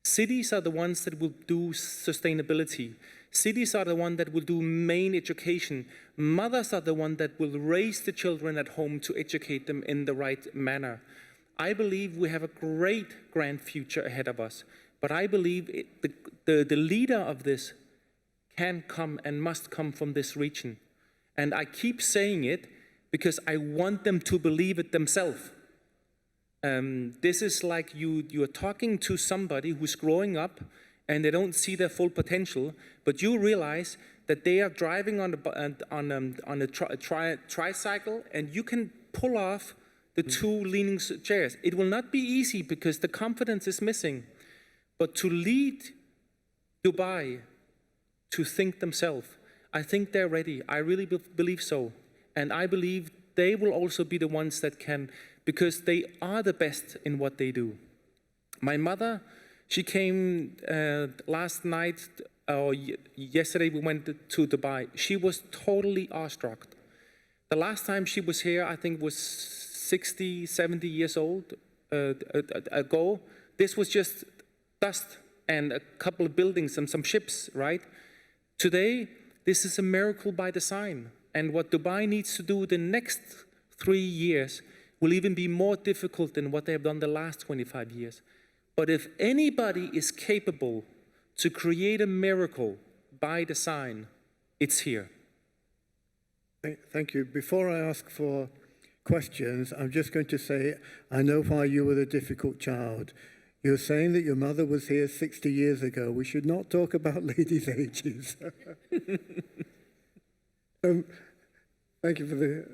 Cities are the ones that will do sustainability. Cities are the ones that will do main education. Mothers are the ones that will raise the children at home to educate them in the right manner. I believe we have a great grand future ahead of us, but I believe the leader of this can come and must come from this region. And I keep saying it because I want them to believe it themselves. This is like you're talking to somebody who's growing up and they don't see their full potential, but you realize that they are driving on a tricycle, and you can pull off the two leaning chairs. It will not be easy because the confidence is missing, but to lead Dubai to think themselves, I think they're ready. I really believe so, and I believe they will also be the ones that can, because they are the best in what they do. My mother, She came last night, or yesterday we went to Dubai. She was totally awestruck. The last time she was here, I think was 60, 70 years old ago. This was just dust and a couple of buildings and some ships, right? Today, this is a miracle by design. And what Dubai needs to do the next 3 years will even be more difficult than what they have done the last 25 years. But if anybody is capable to create a miracle by design, it's here. Thank you. Before I ask for questions, I'm just going to say, I know why you were the difficult child. You're saying that your mother was here 60 years ago. We should not talk about ladies' ages. Thank you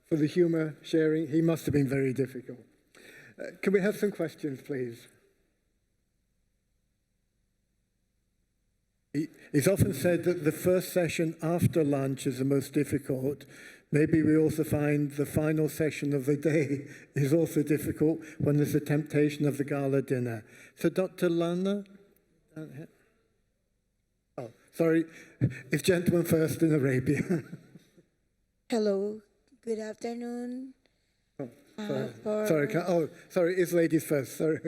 for the humor sharing. He must have been very difficult. Can we have some questions, please? It's often said that the first session after lunch is the most difficult. Maybe we also find the final session of the day is also difficult when there's the temptation of the gala dinner. So Dr. Lana? Oh, sorry. It's gentleman first in Arabia. Hello, good afternoon. Sorry, it's ladies first. Sorry.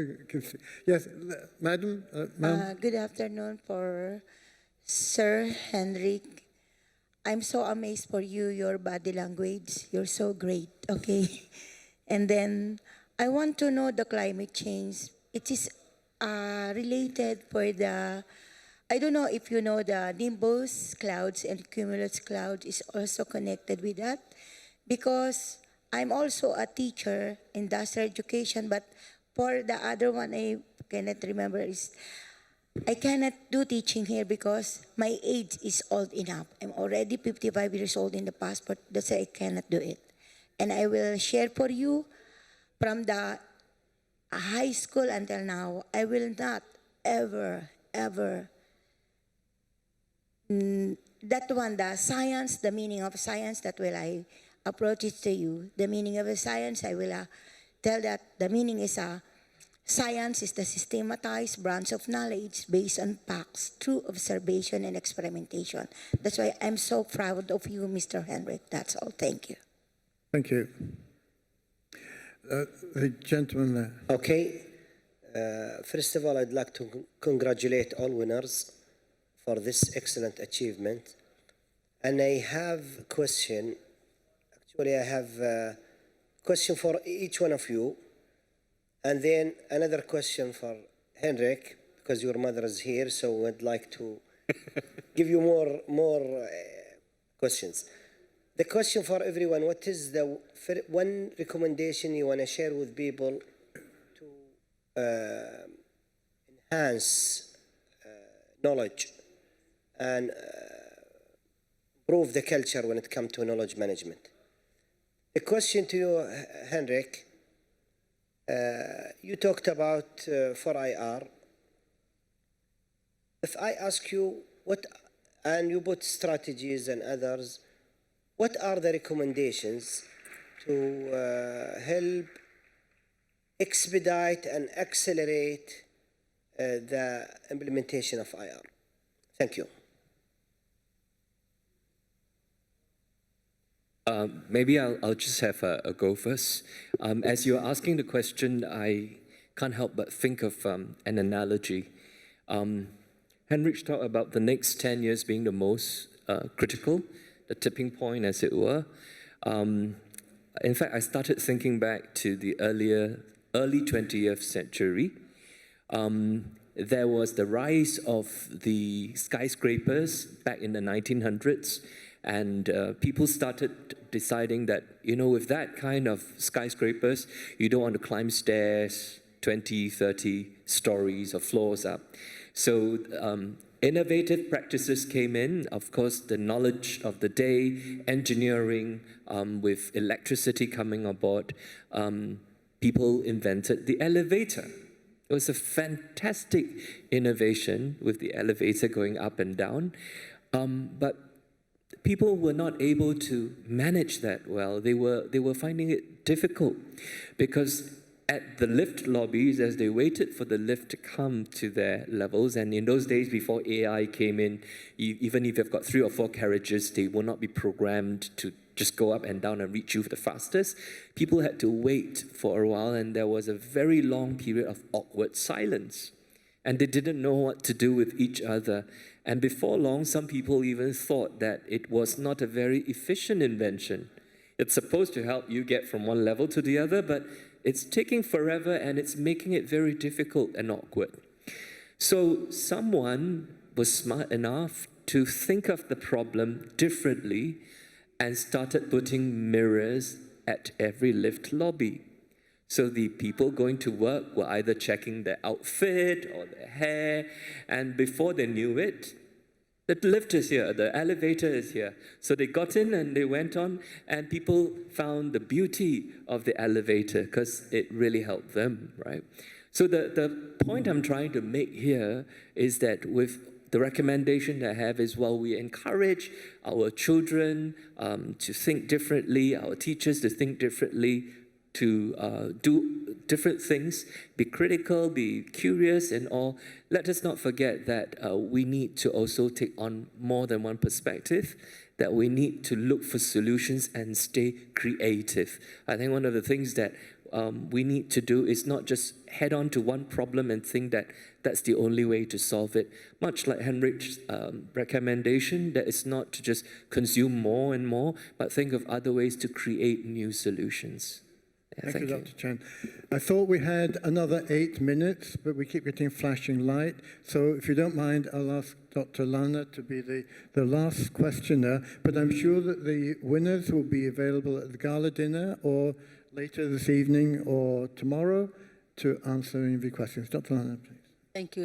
Yes, madam? Good afternoon for Sir Henrik. I'm so amazed for you, your body language. You're so great, okay? And then I want to know the climate change. It is related for the, I don't know if you know the nimbus clouds and cumulus clouds is also connected with that, because I'm also a teacher, industrial education, but for the other one, I cannot remember, is I cannot do teaching here because my age is old enough. I'm already 55 years old in the passport. That's why I cannot do it. And I will share for you from the high school until now, I will not ever, that one, the science, the meaning of science, that will I approach it to you. The meaning of a science, I will tell that the meaning is science is the systematized branch of knowledge based on facts through observation and experimentation. That's why I'm so proud of you, Mr. Henrik. That's all. Thank you. Thank you. The gentleman there. Okay. First of all, I'd like to congratulate all winners for this excellent achievement. And I have a question. Actually, I have a question for each one of you. And then another question for Henrik, because your mother is here, so I'd like to give you more questions. The question for everyone, what is the one recommendation you want to share with people to enhance knowledge and improve the culture when it comes to knowledge management? The question to you, Henrik, you talked about 4IR. If I ask you and you put strategies and others, what are the recommendations to help expedite and accelerate the implementation of IR? Thank you. Maybe I'll just have a go first. As you're asking the question, I can't help but think of an analogy. Henrik talked about the next 10 years being the most critical, the tipping point, as it were. In fact, I started thinking back to the early 20th century. There was the rise of the skyscrapers back in the 1900s. And people started deciding that, with that kind of skyscrapers, you don't want to climb stairs 20, 30 stories or floors up. So innovative practices came in. Of course, the knowledge of the day, engineering, with electricity coming aboard, people invented the elevator. It was a fantastic innovation with the elevator going up and down. But people were not able to manage that well. They were finding it difficult because at the lift lobbies as they waited for the lift to come to their levels. And in those days before AI came in, even if you've got 3 or 4 carriages, they will not be programmed to just go up and down and reach you the fastest. People had to wait for a while, and there was a very long period of awkward silence. And they didn't know what to do with each other. And before long, some people even thought that it was not a very efficient invention. It's supposed to help you get from one level to the other, but it's taking forever and it's making it very difficult and awkward. So someone was smart enough to think of the problem differently and started putting mirrors at every lift lobby. So the people going to work were either checking their outfit or their hair, and before they knew it, the lift is here, the elevator is here. So they got in and they went on, and people found the beauty of the elevator because it really helped them, right? So the point I'm trying to make here is that with the recommendation I have is, while we encourage our children to think differently, our teachers to think differently, to do different things, be critical, be curious and all, let us not forget that we need to also take on more than one perspective, that we need to look for solutions and stay creative. I think one of the things that we need to do is not just head on to one problem and think that that's the only way to solve it. Much like Henrik's recommendation, that it's not to just consume more and more, but think of other ways to create new solutions. Yeah, Thank you, Dr. Chan. I thought we had another 8 minutes, but we keep getting flashing light. So if you don't mind, I'll ask Dr. Lana to be the last questioner, but I'm sure that the winners will be available at the gala dinner or later this evening or tomorrow to answer any of your questions. Dr. Lana, please.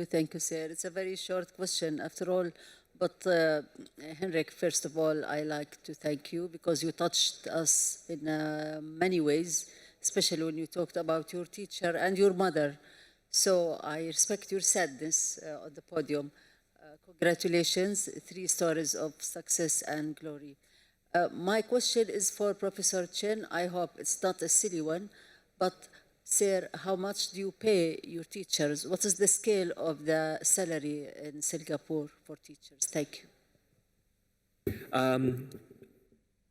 Thank you, sir. It's a very short question after all. But Henrik, first of all, I like to thank you because you touched us in many ways, especially when you talked about your teacher and your mother. So I respect your sadness on the podium. Congratulations, 3 stories of success and glory. My question is for Professor Chen. I hope it's not a silly one, but sir, how much do you pay your teachers? What is the scale of the salary in Singapore for teachers? Thank you.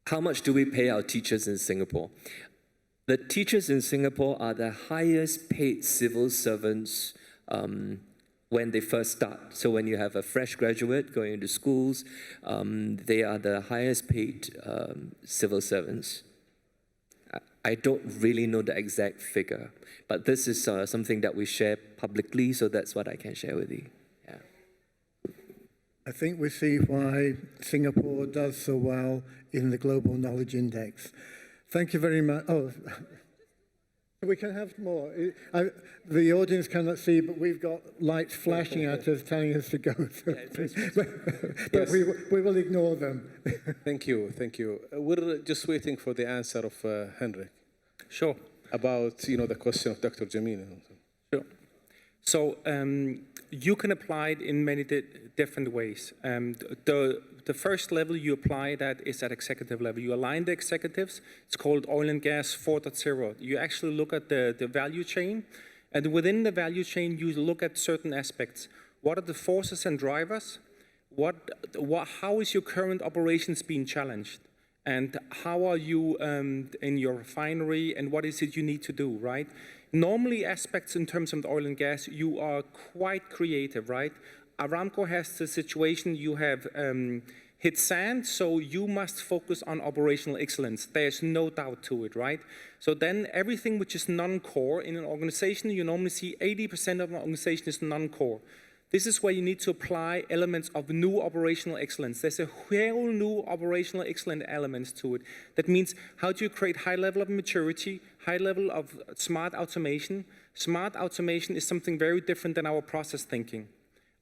How much do we pay our teachers in Singapore? The teachers in Singapore are the highest paid civil servants when they first start. So when you have a fresh graduate going into schools, they are the highest paid civil servants. I don't really know the exact figure, but this is something that we share publicly, so that's what I can share with you. Yeah. I think we see why Singapore does so well in the Global Knowledge Index. Thank you very much. Oh, we can have more. The audience cannot see, but we've got lights flashing at us telling us to go. But we will ignore them. Thank you. We're just waiting for the answer of Henrik. Sure. About, the question of Dr. Jamil. Sure. So you can apply it in many different ways. The first level you apply that is at executive level. You align the executives. It's called Oil and Gas 4.0. You actually look at the value chain, and within the value chain, you look at certain aspects. What are the forces and drivers? How is your current operations being challenged? And how are you in your refinery, and what is it you need to do, right? Normally, aspects in terms of the oil and gas, you are quite creative, right? Aramco has the situation you have hit sand, so you must focus on operational excellence. There's no doubt to it, right? So then everything which is non-core in an organization, you normally see 80% of an organization is non-core. This is where you need to apply elements of new operational excellence. There's a whole new operational excellence elements to it. That means, how do you create high level of maturity, high level of smart automation? Smart automation is something very different than our process thinking.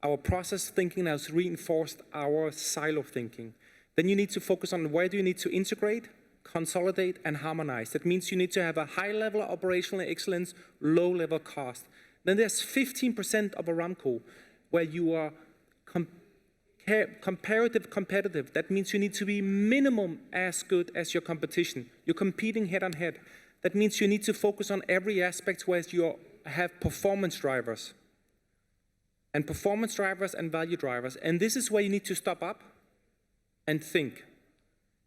Our process thinking has reinforced our silo thinking. Then you need to focus on where do you need to integrate, consolidate, and harmonize. That means you need to have a high level of operational excellence, low level cost. Then there's 15% of Aramco where you are competitive. That means you need to be minimum as good as your competition. You're competing head on head. That means you need to focus on every aspect where you have performance drivers. And performance drivers and value drivers. And this is where you need to stop up and think.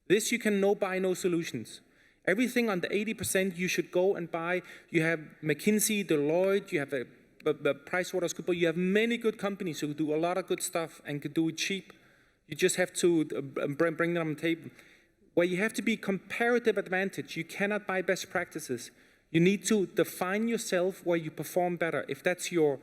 This you can buy no solutions. Everything under 80% you should go and buy. You have McKinsey, Deloitte, you have a PricewaterhouseCoopers, you have many good companies who do a lot of good stuff and can do it cheap. You just have to bring them on the table. Where you have to be comparative advantage, you cannot buy best practices. You need to define yourself where you perform better. If that's your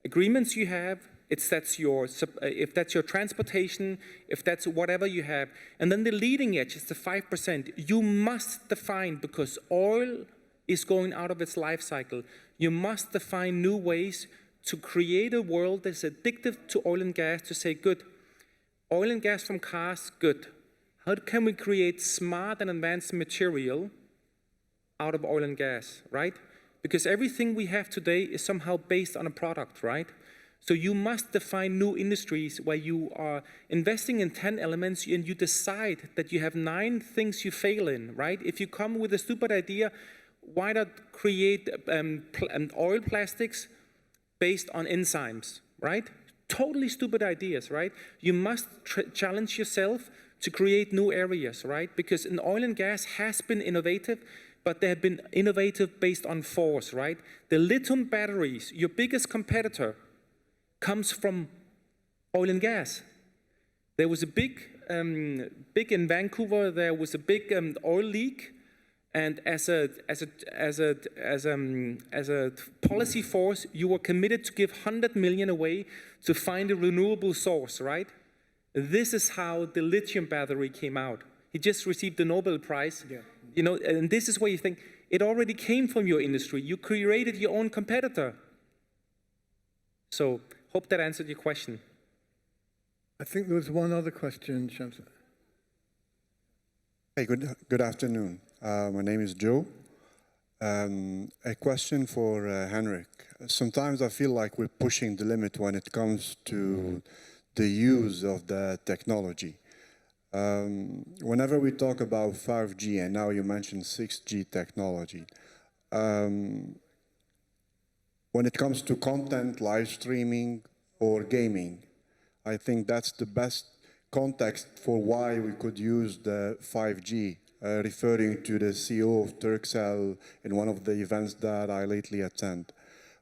agreements you have, if that's your transportation, if that's whatever you have. And then the leading edge is the 5%. You must define, because oil is going out of its life cycle, you must define new ways to create a world that's addictive to oil and gas, to say, good, oil and gas from cars, good. How can we create smart and advanced material out of oil and gas, right? Because everything we have today is somehow based on a product, right? So you must define new industries where you are investing in 10 elements and you decide that you have 9 things you fail in, right? If you come with a stupid idea, why not create oil plastics based on enzymes, right? Totally stupid ideas, right? You must challenge yourself to create new areas, right? Because in oil and gas has been innovative, but they have been innovative based on force, right? The lithium batteries, your biggest competitor, comes from oil and gas. There was a big in Vancouver. There was a big oil leak, and as a policy force, you were committed to give 100 million away to find a renewable source, right? This is how the lithium battery came out. He just received the Nobel Prize. Yeah. You know, and this is where you think it already came from your industry. You created your own competitor. So, hope that answered your question. I think there was one other question, Shamsa. Hey, good afternoon. My name is Joe. A question for Henrik. Sometimes I feel like we're pushing the limit when it comes to the use of the technology. Whenever we talk about 5G, and now you mentioned 6G technology, when it comes to content, live streaming, or gaming, I think that's the best context for why we could use the 5G, referring to the CEO of Turkcell in one of the events that I lately attend.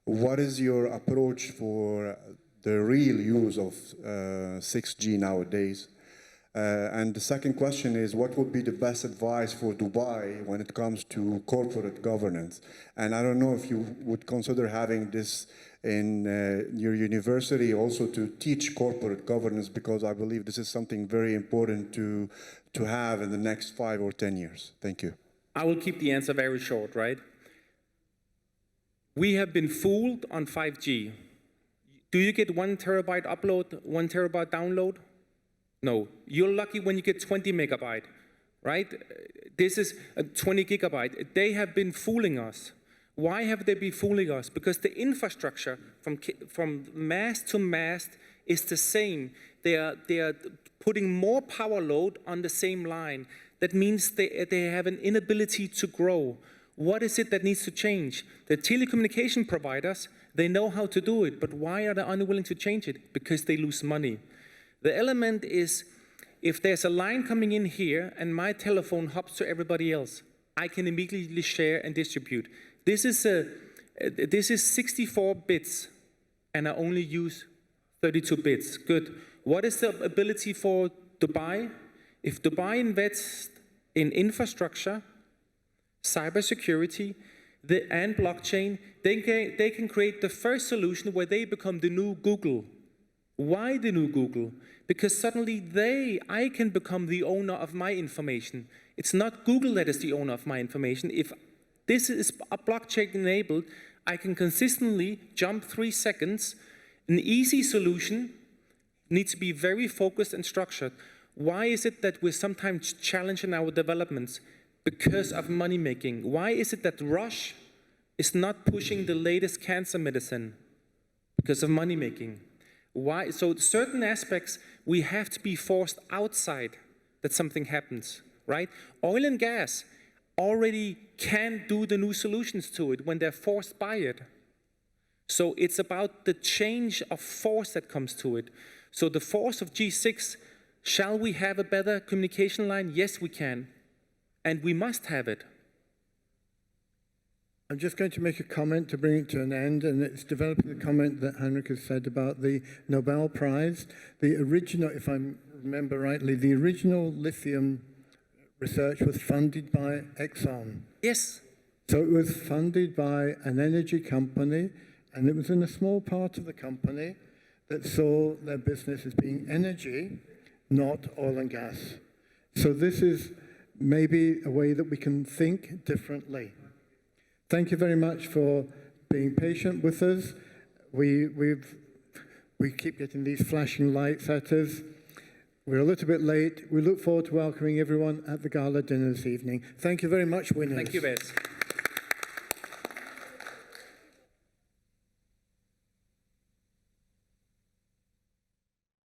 What is your approach for the real use of 6G nowadays? And the second question is, what would be the best advice for Dubai when it comes to corporate governance? And I don't know if you would consider having this in your university also to teach corporate governance, because I believe this is something very important to have in the next 5 or 10 years. Thank you. I will keep the answer very short, right? We have been fooled on 5G. Do you get 1 terabyte upload, 1 terabyte download? No. You're lucky when you get 20 megabyte, right? This is 20 gigabyte. They have been fooling us. Why have they been fooling us? Because the infrastructure from mast to mast is the same. They are putting more power load on the same line. That means they have an inability to grow. What is it that needs to change? The telecommunication providers, they know how to do it, but why are they unwilling to change it? Because they lose money. The element is, if there's a line coming in here and my telephone hops to everybody else, I can immediately share and distribute. This is 64 bits, and I only use 32 bits. Good. What is the ability for Dubai? If Dubai invests in infrastructure, cybersecurity, and blockchain, they can create the first solution where they become the new Google. Why the new Google? Because suddenly I can become the owner of my information. It's not Google that is the owner of my information. If this is a blockchain enabled, I can consistently jump 3 seconds. An easy solution needs to be very focused and structured. Why is it that we're sometimes challenging our developments? Because of money making. Why is it that Roche is not pushing the latest cancer medicine? Because of money making. Why? So certain aspects, we have to be forced outside that something happens, right? Oil and gas, already can't do the new solutions to it when they're forced by it. So it's about the change of force that comes to it. So the force of G6, shall we have a better communication line? Yes, we can. And we must have it. I'm just going to make a comment to bring it to an end, and it's developing the comment that Henrik has said about the Nobel Prize. The original, if I remember rightly, the original lithium research was funded by Exxon. Yes. So it was funded by an energy company, and it was in a small part of the company that saw their business as being energy, not oil and gas. So this is maybe a way that we can think differently. Thank you very much for being patient with us. We keep getting these flashing lights at us. We're a little bit late. We look forward to welcoming everyone at the gala dinner this evening. Thank you very much, winners. Thank you, Bess.